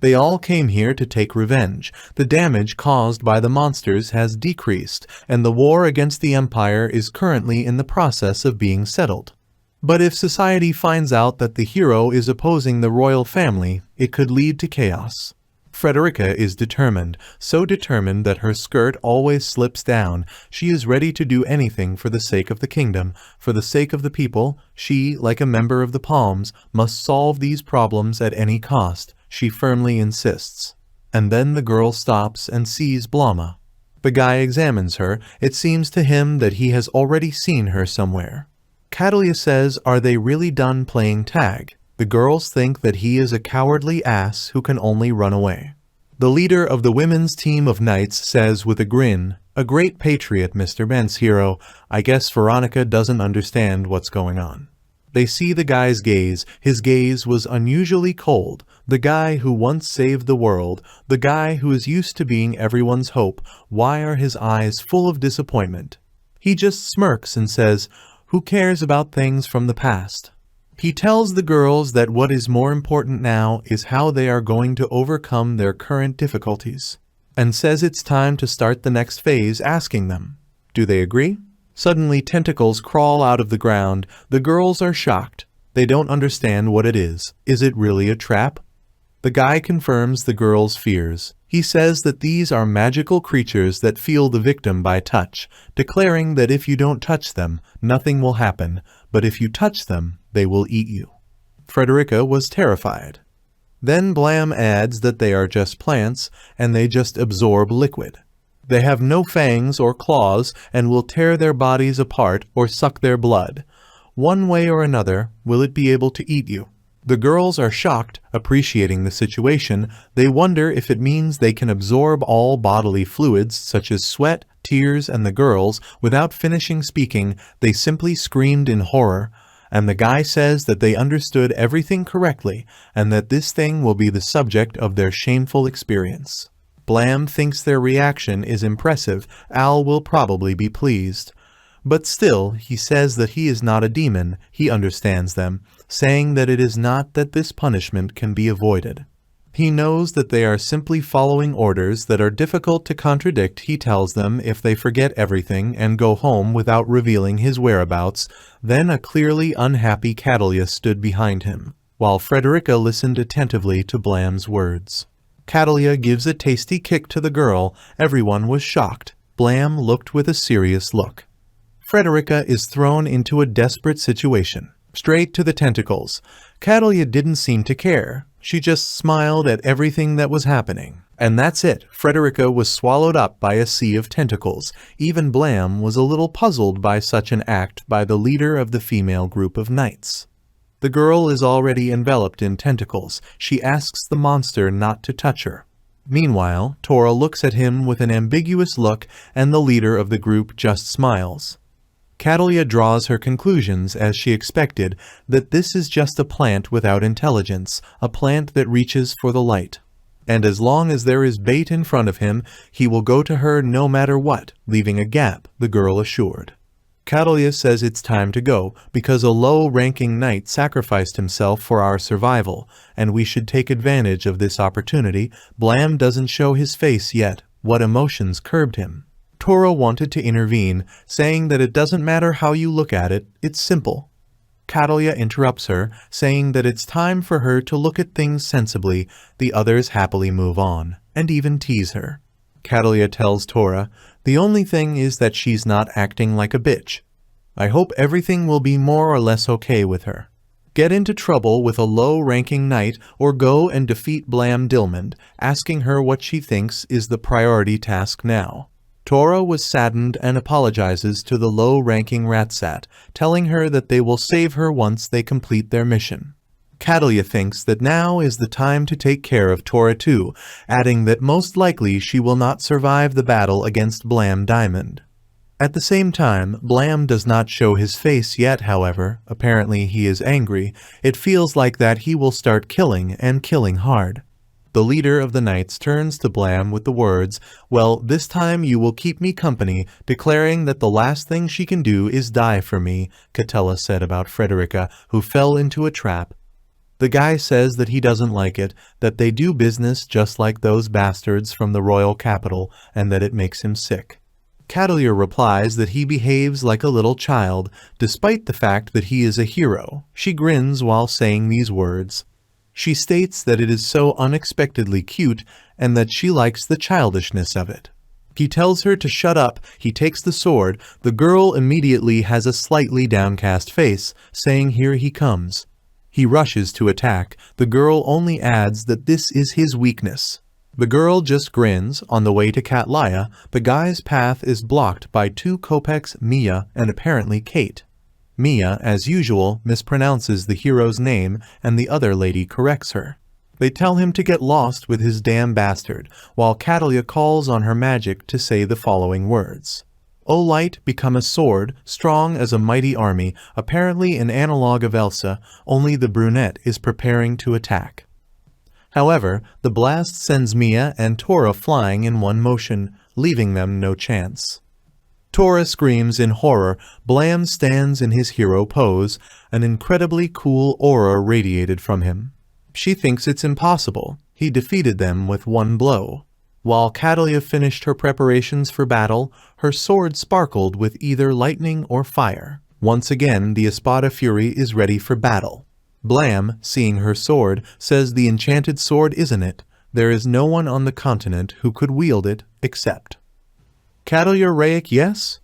They all came here to take revenge. The damage caused by the monsters has decreased, and the war against the Empire is currently in the process of being settled. But if society finds out that the hero is opposing the royal family, it could lead to chaos. Frederica is determined, so determined that her skirt always slips down. She is ready to do anything for the sake of the kingdom, for the sake of the people. She, like a member of the Palms, must solve these problems at any cost, she firmly insists. And then the girl stops and sees Blama. The guy examines her. It seems to him that he has already seen her somewhere. Catalia says, are they really done playing tag? The girls think that he is a cowardly ass who can only run away. The leader of the women's team of knights says with a grin, a great patriot, Mr. Ben's hero. I guess Veronica doesn't understand what's going on. They see the guy's gaze. His gaze was unusually cold. The guy who once saved the world, the guy who is used to being everyone's hope, why are his eyes full of disappointment? He just smirks and says, "Who cares about things from the past?" He tells the girls that what is more important now is how they are going to overcome their current difficulties, and says it's time to start the next phase, asking them, do they agree? Suddenly tentacles crawl out of the ground. The girls are shocked. They don't understand what it is. Is it really a trap? The guy confirms the girls' fears. He says that these are magical creatures that feel the victim by touch, declaring that if you don't touch them, nothing will happen, but if you touch them, they will eat you. Frederica was terrified. Then Blam adds that they are just plants, and they just absorb liquid. They have no fangs or claws and will tear their bodies apart or suck their blood. One way or another, will it be able to eat you? The girls are shocked, appreciating the situation. They wonder if it means they can absorb all bodily fluids such as sweat, tears, and the girls, without finishing speaking, they simply screamed in horror. And the guy says that they understood everything correctly and that this thing will be the subject of their shameful experience. Blam thinks their reaction is impressive. Al will probably be pleased. But still, he says that he is not a demon. He understands them, saying that it is not that this punishment can be avoided. He knows that they are simply following orders that are difficult to contradict. He tells them if they forget everything and go home without revealing his whereabouts. Then a clearly unhappy Catalia stood behind him, while Frederica listened attentively to Blam's words. Catalia gives a tasty kick to the girl. Everyone was shocked. Blam looked with a serious look. Frederica is thrown into a desperate situation. Straight to the tentacles. Catalia didn't seem to care. She just smiled at everything that was happening. And that's it. Frederica was swallowed up by a sea of tentacles. Even Blam was a little puzzled by such an act by the leader of the female group of knights. The girl is already enveloped in tentacles. She asks the monster not to touch her. Meanwhile, Tora looks at him with an ambiguous look, and the leader of the group just smiles. Catalia draws her conclusions, as she expected, that this is just a plant without intelligence, a plant that reaches for the light. And as long as there is bait in front of him, he will go to her no matter what, leaving a gap, the girl assured. Catalia says it's time to go, because a low-ranking knight sacrificed himself for our survival, and we should take advantage of this opportunity. Blam doesn't show his face yet. What emotions curbed him? Tora wanted to intervene, saying that it doesn't matter how you look at it, it's simple. Catalia interrupts her, saying that it's time for her to look at things sensibly. The others happily move on, and even tease her. Catalia tells Tora, the only thing is that she's not acting like a bitch. I hope everything will be more or less okay with her. Get into trouble with a low-ranking knight or go and defeat Blam Dilmond, asking her what she thinks is the priority task now. Tora was saddened and apologizes to the low-ranking Ratsat, telling her that they will save her once they complete their mission. Catalia thinks that now is the time to take care of Tora too, adding that most likely she will not survive the battle against Blam Diamond. At the same time, Blam does not show his face yet, however. Apparently he is angry. It feels like that he will start killing, and killing hard. The leader of the knights turns to Blam with the words, well, this time you will keep me company, declaring that the last thing she can do is die for me, Catella said about Frederica, who fell into a trap. The guy says that he doesn't like it, that they do business just like those bastards from the royal capital, and that it makes him sick. Catalia replies that he behaves like a little child, despite the fact that he is a hero. She grins while saying these words. She states that it is so unexpectedly cute, and that she likes the childishness of it. He tells her to shut up. He takes the sword. The girl immediately has a slightly downcast face, saying here he comes. He rushes to attack. The girl only adds that this is his weakness. The girl just grins. On the way to Catlaya, the guy's path is blocked by two Kopecks, Mia, and apparently Kate. Mia, as usual, mispronounces the hero's name, and the other lady corrects her. They tell him to get lost with his damn bastard, while Catalia calls on her magic to say the following words. O light, become a sword, strong as a mighty army, apparently an analog of Elsa, only the brunette is preparing to attack. However, the blast sends Mia and Tora flying in one motion, leaving them no chance. Tora screams in horror. Blam stands in his hero pose, an incredibly cool aura radiated from him. She thinks it's impossible. He defeated them with one blow. While Catalia finished her preparations for battle, her sword sparkled with either lightning or fire. Once again, the Espada Fury is ready for battle. Blam, seeing her sword, says the enchanted sword isn't it. There is no one on the continent who could wield it except. Catalia Raic, yes?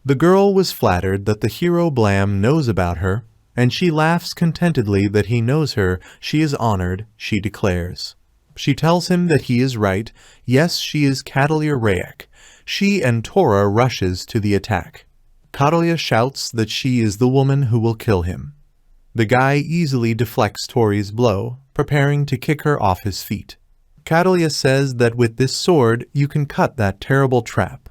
The girl was flattered that the hero Blam knows about her, and she laughs contentedly that he knows her. She is honored, she declares. She tells him that he is right. Yes, she is Catalia Raic. She and Tora rushes to the attack. Catalia shouts that she is the woman who will kill him. The guy easily deflects Tori's blow, preparing to kick her off his feet. Catalia says that with this sword you can cut that terrible trap.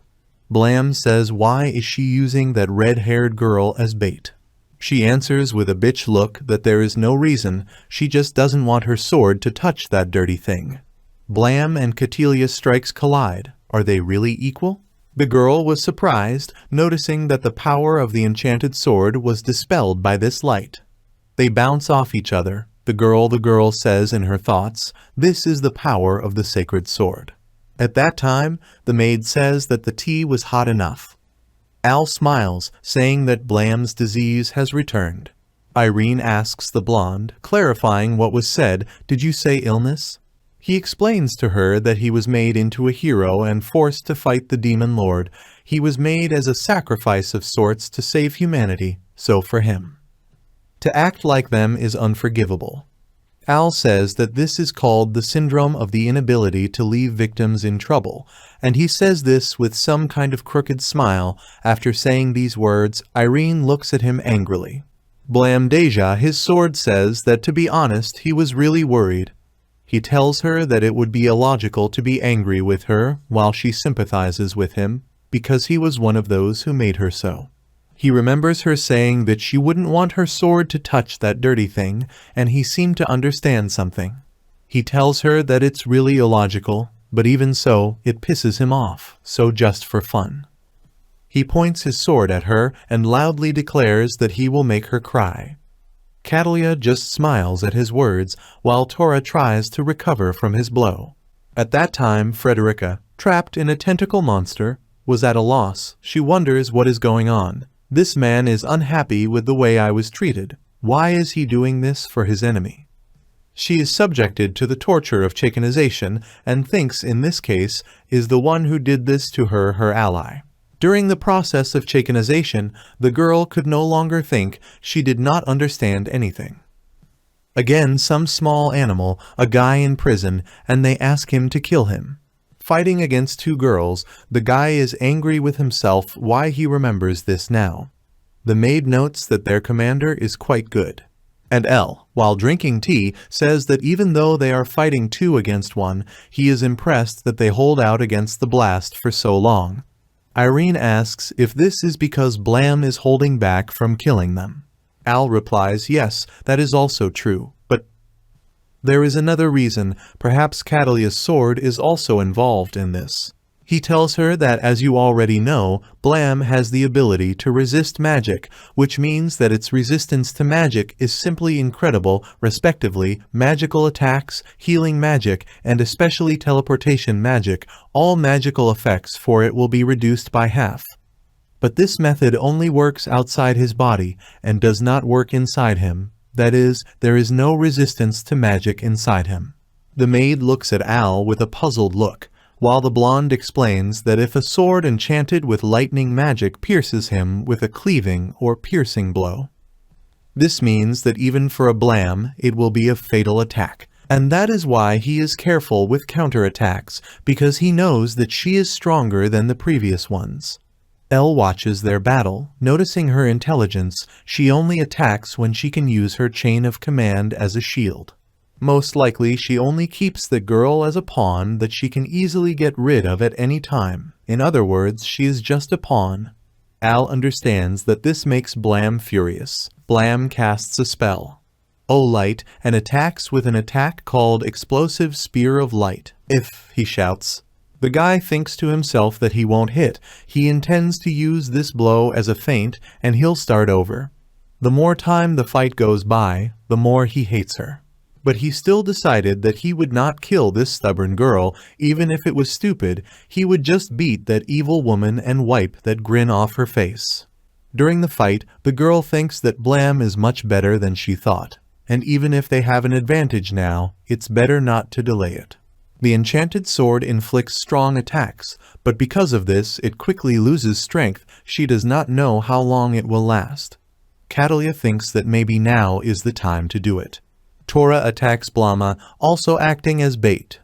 Blam says why is she using that red-haired girl as bait? She answers with a bitch look that there is no reason, she just doesn't want her sword to touch that dirty thing. Blam and Catalia's strikes collide. Are they really equal? The girl was surprised, noticing that the power of the enchanted sword was dispelled by this light. They bounce off each other. The girl says in her thoughts, this is the power of the sacred sword. At that time, the maid says that the tea was hot enough. Al smiles, saying that Blam's disease has returned. Irene asks the blonde, clarifying what was said, did you say illness? He explains to her that he was made into a hero and forced to fight the demon lord. He was made as a sacrifice of sorts to save humanity, so for him. To act like them is unforgivable. Al says that this is called the syndrome of the inability to leave victims in trouble, and he says this with some kind of crooked smile. After saying these words, Irene looks at him angrily. Blam Deja, his sword, says that to be honest, he was really worried. He tells her that it would be illogical to be angry with her while she sympathizes with him, because he was one of those who made her so. He remembers her saying that she wouldn't want her sword to touch that dirty thing, and he seemed to understand something. He tells her that it's really illogical, but even so, it pisses him off, so just for fun. He points his sword at her and loudly declares that he will make her cry. Catalia just smiles at his words, while Tora tries to recover from his blow. At that time, Frederica, trapped in a tentacle monster, was at a loss. She wonders what is going on. This man is unhappy with the way I was treated. Why is he doing this for his enemy? She is subjected to the torture of Chakanization and thinks in this case is the one who did this to her ally. During the process of Chakanization, the girl could no longer think. She did not understand anything. Again, some small animal, a guy in prison, and they ask him to kill him. Fighting against two girls, the guy is angry with himself why he remembers this now. The maid notes that their commander is quite good. And L, while drinking tea, says that even though they are fighting two against one, he is impressed that they hold out against the blast for so long. Irene asks if this is because Blam is holding back from killing them. Al replies, yes, that is also true, but there is another reason. Perhaps Catalia's sword is also involved in this. He tells her that, as you already know, Blam has the ability to resist magic, which means that its resistance to magic is simply incredible, respectively, magical attacks, healing magic, and especially teleportation magic. All magical effects for it will be reduced by half. But this method only works outside his body and does not work inside him. That is, there is no resistance to magic inside him. The maid looks at Al with a puzzled look, while the blonde explains that if a sword enchanted with lightning magic pierces him with a cleaving or piercing blow, this means that even for a Blam, it will be a fatal attack. And that is why he is careful with counterattacks, because he knows that she is stronger than the previous ones. Elle watches their battle. Noticing her intelligence, she only attacks when she can use her chain of command as a shield. Most likely, she only keeps the girl as a pawn that she can easily get rid of at any time. In other words, she is just a pawn, Al understands that this makes Blam furious. Blam casts a spell, O Light, and attacks with an attack called Explosive Spear of Light. If, he shouts. The guy thinks to himself that he won't hit. He intends to use this blow as a feint, and he'll start over. The more time the fight goes by, the more he hates her. But he still decided that he would not kill this stubborn girl, even if it was stupid. He would just beat that evil woman and wipe that grin off her face. During the fight, the girl thinks that Blam is much better than she thought. And even if they have an advantage now, it's better not to delay it. The enchanted sword inflicts strong attacks, but because of this, it quickly loses strength. She does not know how long it will last. Catalia thinks that maybe now is the time to do it. Tora attacks Blama, also acting as bait.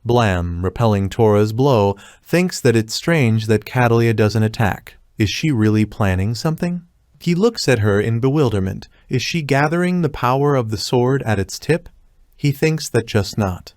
Blam, repelling Tora's blow, thinks that it's strange that Catalia doesn't attack. Is she really planning something? He looks at her in bewilderment. Is she gathering the power of the sword at its tip? He thinks that just not.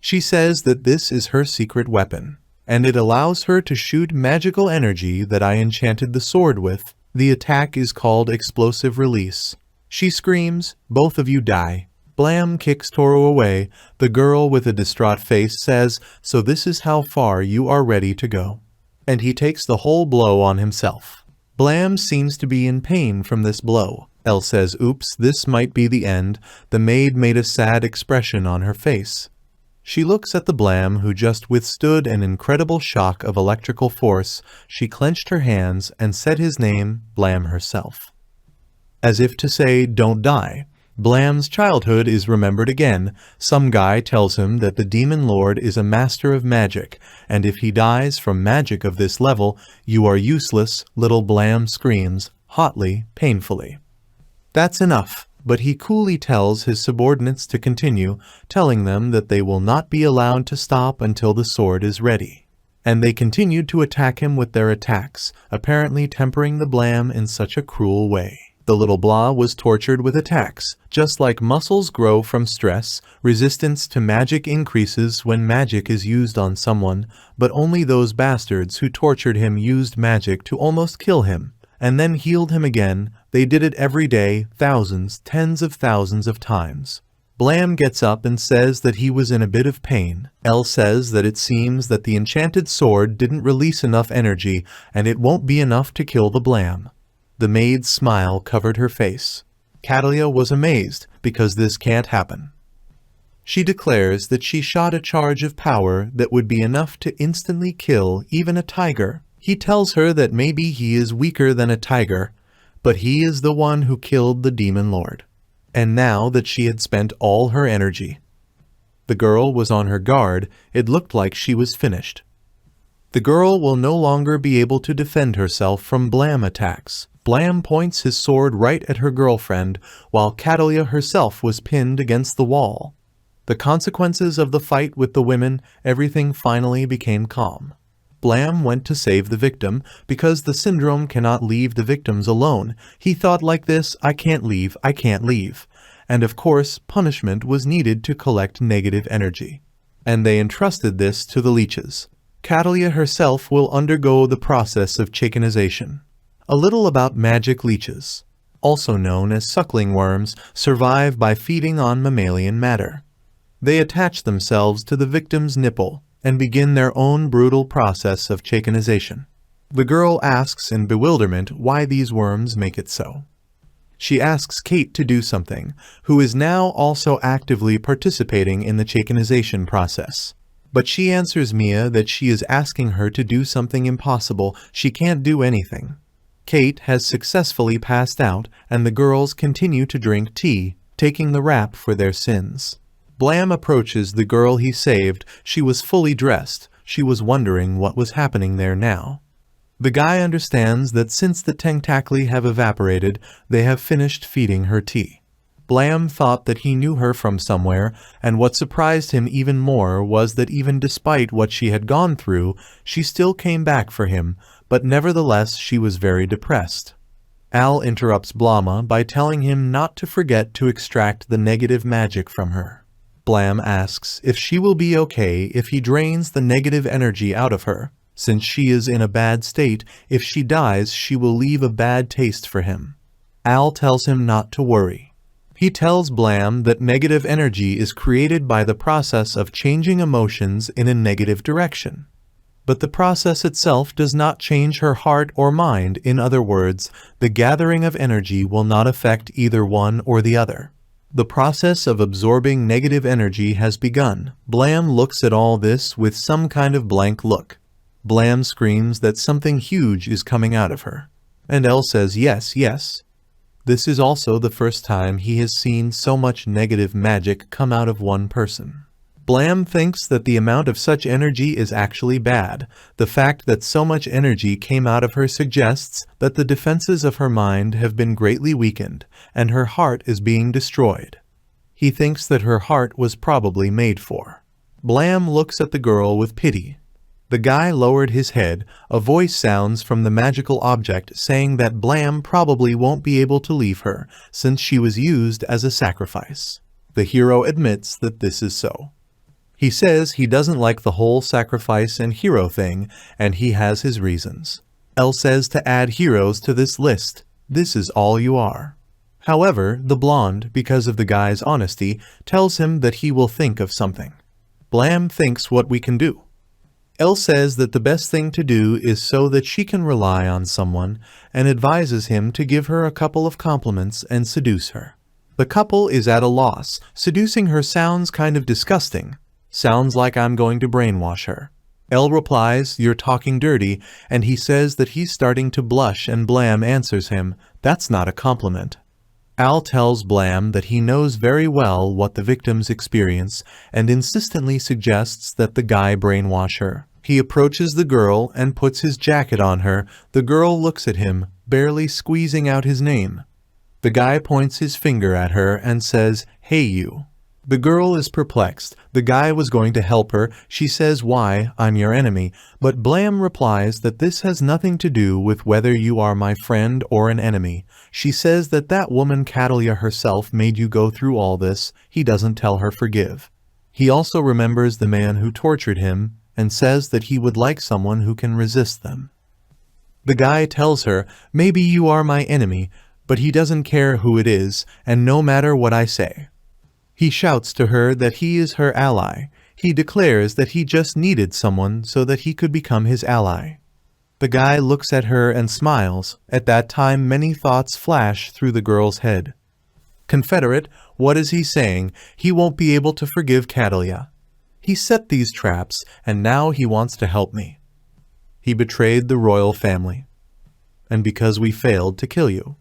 She says that this is her secret weapon, and it allows her to shoot magical energy that I enchanted the sword with. The attack is called Explosive Release. She screams, "Both of you die." Blam kicks Toro away. The girl with a distraught face says, "So this is how far you are ready to go." And he takes the whole blow on himself. Blam seems to be in pain from this blow. Elle says, "Oops, this might be the end." The maid made a sad expression on her face. She looks at the Blam who just withstood an incredible shock of electrical force. She clenched her hands and said his name, Blam herself. As if to say, "Don't die." Blam's childhood is remembered again. Some guy tells him that the Demon Lord is a master of magic, and if he dies from magic of this level, you are useless. Little Blam screams, hotly, painfully. That's enough, but he coolly tells his subordinates to continue, telling them that they will not be allowed to stop until the sword is ready. And they continued to attack him with their attacks, apparently tempering the Blam in such a cruel way. The little Blah was tortured with attacks. Just like muscles grow from stress, resistance to magic increases when magic is used on someone, but only those bastards who tortured him used magic to almost kill him, and then healed him again. They did it every day, thousands, tens of thousands of times. Blam gets up and says that he was in a bit of pain. Elle says that it seems that the enchanted sword didn't release enough energy, and it won't be enough to kill the Blam. The maid's smile covered her face. Catalia was amazed, because this can't happen. She declares that she shot a charge of power that would be enough to instantly kill even a tiger. He tells her that maybe he is weaker than a tiger, but he is the one who killed the Demon Lord. And now that she had spent all her energy, the girl was on her guard. It looked like she was finished. The girl will no longer be able to defend herself from Blam attacks. Blam points his sword right at her girlfriend, while Catalia herself was pinned against the wall. The consequences of the fight with the women, everything finally became calm. Blam went to save the victim, because the syndrome cannot leave the victims alone. He thought like this, I can't leave. And of course, punishment was needed to collect negative energy. And they entrusted this to the leeches. Catalia herself will undergo the process of chitinization. A little about magic leeches, also known as suckling worms, survive by feeding on mammalian matter. They attach themselves to the victim's nipple and begin their own brutal process of chitinization. The girl asks in bewilderment why these worms make it so. She asks Kate to do something, who is now also actively participating in the chitinization process. But she answers Mia that she is asking her to do something impossible. She can't do anything. Kate has successfully passed out, and the girls continue to drink tea, taking the rap for their sins. Blam approaches the girl he saved. She was fully dressed. She was wondering what was happening there now. The guy understands that since the tentacles have evaporated, they have finished feeding her tea. Blam thought that he knew her from somewhere, and what surprised him even more was that even despite what she had gone through, she still came back for him, but nevertheless she was very depressed. Al interrupts Blama by telling him not to forget to extract the negative magic from her. Blam asks if she will be okay if he drains the negative energy out of her. Since she is in a bad state, if she dies, she will leave a bad taste for him. Al tells him not to worry. He tells Blam that negative energy is created by the process of changing emotions in a negative direction. But the process itself does not change her heart or mind. In other words, the gathering of energy will not affect either one or the other. The process of absorbing negative energy has begun. Blam looks at all this with some kind of blank look. Blam screams that something huge is coming out of her. And El says yes, yes. This is also the first time he has seen so much negative magic come out of one person. Blam thinks that the amount of such energy is actually bad. The fact that so much energy came out of her suggests that the defenses of her mind have been greatly weakened, and her heart is being destroyed. He thinks that her heart was probably made for. Blam looks at the girl with pity. The guy lowered his head. A voice sounds from the magical object saying that Blam probably won't be able to leave her, since she was used as a sacrifice. The hero admits that this is so. He says he doesn't like the whole sacrifice and hero thing, and he has his reasons. El says to add heroes to this list. This is all you are. However, the blonde, because of the guy's honesty, tells him that he will think of something. Blam thinks what we can do. El says that the best thing to do is so that she can rely on someone, and advises him to give her a couple of compliments and seduce her. The couple is at a loss. Seducing her sounds kind of disgusting. Sounds like I'm going to brainwash her. El replies, "You're talking dirty," and he says that he's starting to blush, and Blam answers him, "That's not a compliment." Al tells Blam that he knows very well what the victims experience, and insistently suggests that the guy brainwash her. He approaches the girl and puts his jacket on her. The girl looks at him, barely squeezing out his name. The guy points his finger at her and says, "Hey you." The girl is perplexed. The guy was going to help her. She says, "Why? I'm your enemy." But Blam replies that this has nothing to do with whether you are my friend or an enemy. She says that that woman Catalia herself made you go through all this. He doesn't tell her forgive. He also remembers the man who tortured him and says that he would like someone who can resist them. The guy tells her, "Maybe you are my enemy, but he doesn't care who it is, and no matter what I say." He shouts to her that he is her ally. He declares that he just needed someone so that he could become his ally. The guy looks at her and smiles. At that time, many thoughts flash through the girl's head. Confederate, what is he saying? He won't be able to forgive Catalia. He set these traps, and now he wants to help me. He betrayed the royal family. And because we failed to kill you.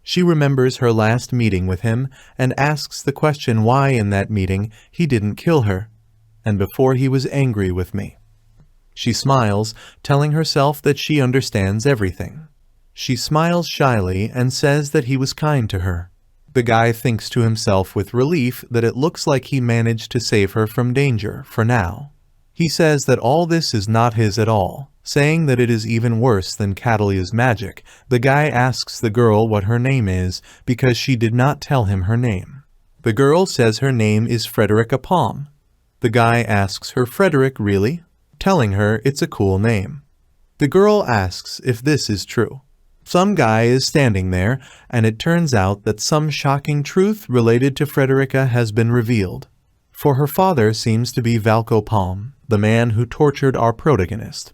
She remembers her last meeting with him and asks the question why in that meeting he didn't kill her, and before he was angry with me. She smiles, telling herself that she understands everything. She smiles shyly and says that he was kind to her. The guy thinks to himself with relief that it looks like he managed to save her from danger for now. He says that all this is not his at all, saying that it is even worse than Catalia's magic. The guy asks the girl what her name is, because she did not tell him her name. The girl says her name is Frederica Palm. The guy asks her, "Frederick, really?" telling her it's a cool name. The girl asks if this is true. Some guy is standing there, and it turns out that some shocking truth related to Frederica has been revealed. For her father seems to be Valko Palm, the man who tortured our protagonist.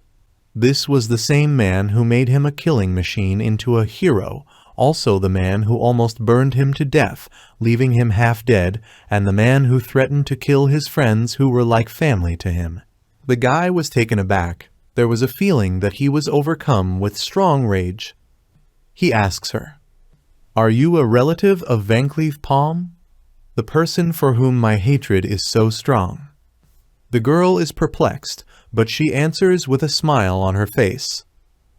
This was the same man who made him a killing machine into a hero, also the man who almost burned him to death, leaving him half dead, and the man who threatened to kill his friends who were like family to him. The guy was taken aback. There was a feeling that he was overcome with strong rage. He asks her, "Are you a relative of Van Cleef Palm? The person for whom my hatred is so strong?" The girl is perplexed, but she answers with a smile on her face.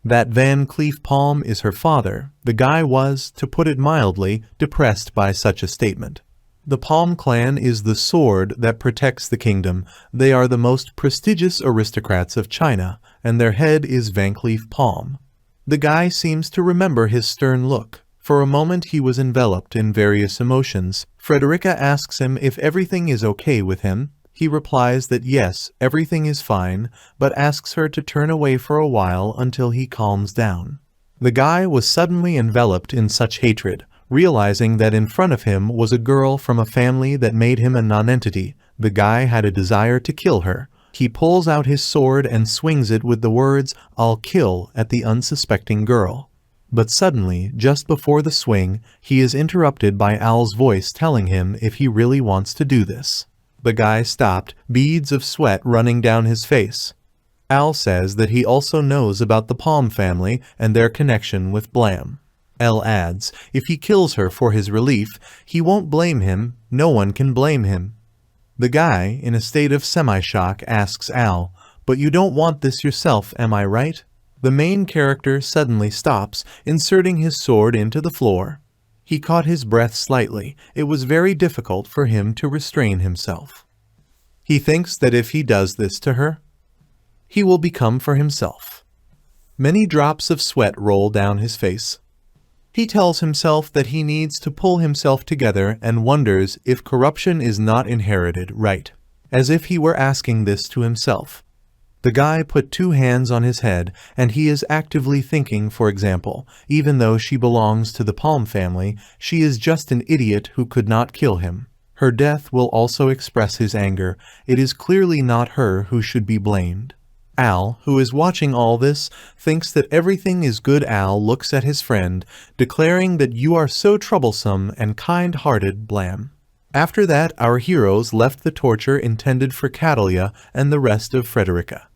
That Van Cleef Palm is her father. The guy was, to put it mildly, depressed by such a statement. The Palm clan is the sword that protects the kingdom. They are the most prestigious aristocrats of China, and their head is Van Cleef Palm. The guy seems to remember his stern look. For a moment he was enveloped in various emotions. Frederica asks him if everything is okay with him. He replies that yes, everything is fine, but asks her to turn away for a while until he calms down. The guy was suddenly enveloped in such hatred, realizing that in front of him was a girl from a family that made him a nonentity. The guy had a desire to kill her. He pulls out his sword and swings it with the words, "I'll kill," at the unsuspecting girl. But suddenly, just before the swing, he is interrupted by Al's voice telling him if he really wants to do this. The guy stopped, beads of sweat running down his face. Al says that he also knows about the Palm family and their connection with Blam. L adds, if he kills her for his relief, he won't blame him, no one can blame him. The guy, in a state of semi-shock, asks Al, "But you don't want this yourself, am I right?" The main character suddenly stops, inserting his sword into the floor. He caught his breath slightly. It was very difficult for him to restrain himself. He thinks that if he does this to her, he will become for himself. Many drops of sweat roll down his face. He tells himself that he needs to pull himself together and wonders if corruption is not inherited, right? As if he were asking this to himself. The guy put 2 hands on his head, and he is actively thinking, for example, even though she belongs to the Palm family, she is just an idiot who could not kill him. Her death will also express his anger. It is clearly not her who should be blamed. Al, who is watching all this, thinks that everything is good. Al looks at his friend, declaring that you are so troublesome and kind-hearted, Blam. After that, our heroes left the torture intended for Catalia and the rest of Frederica.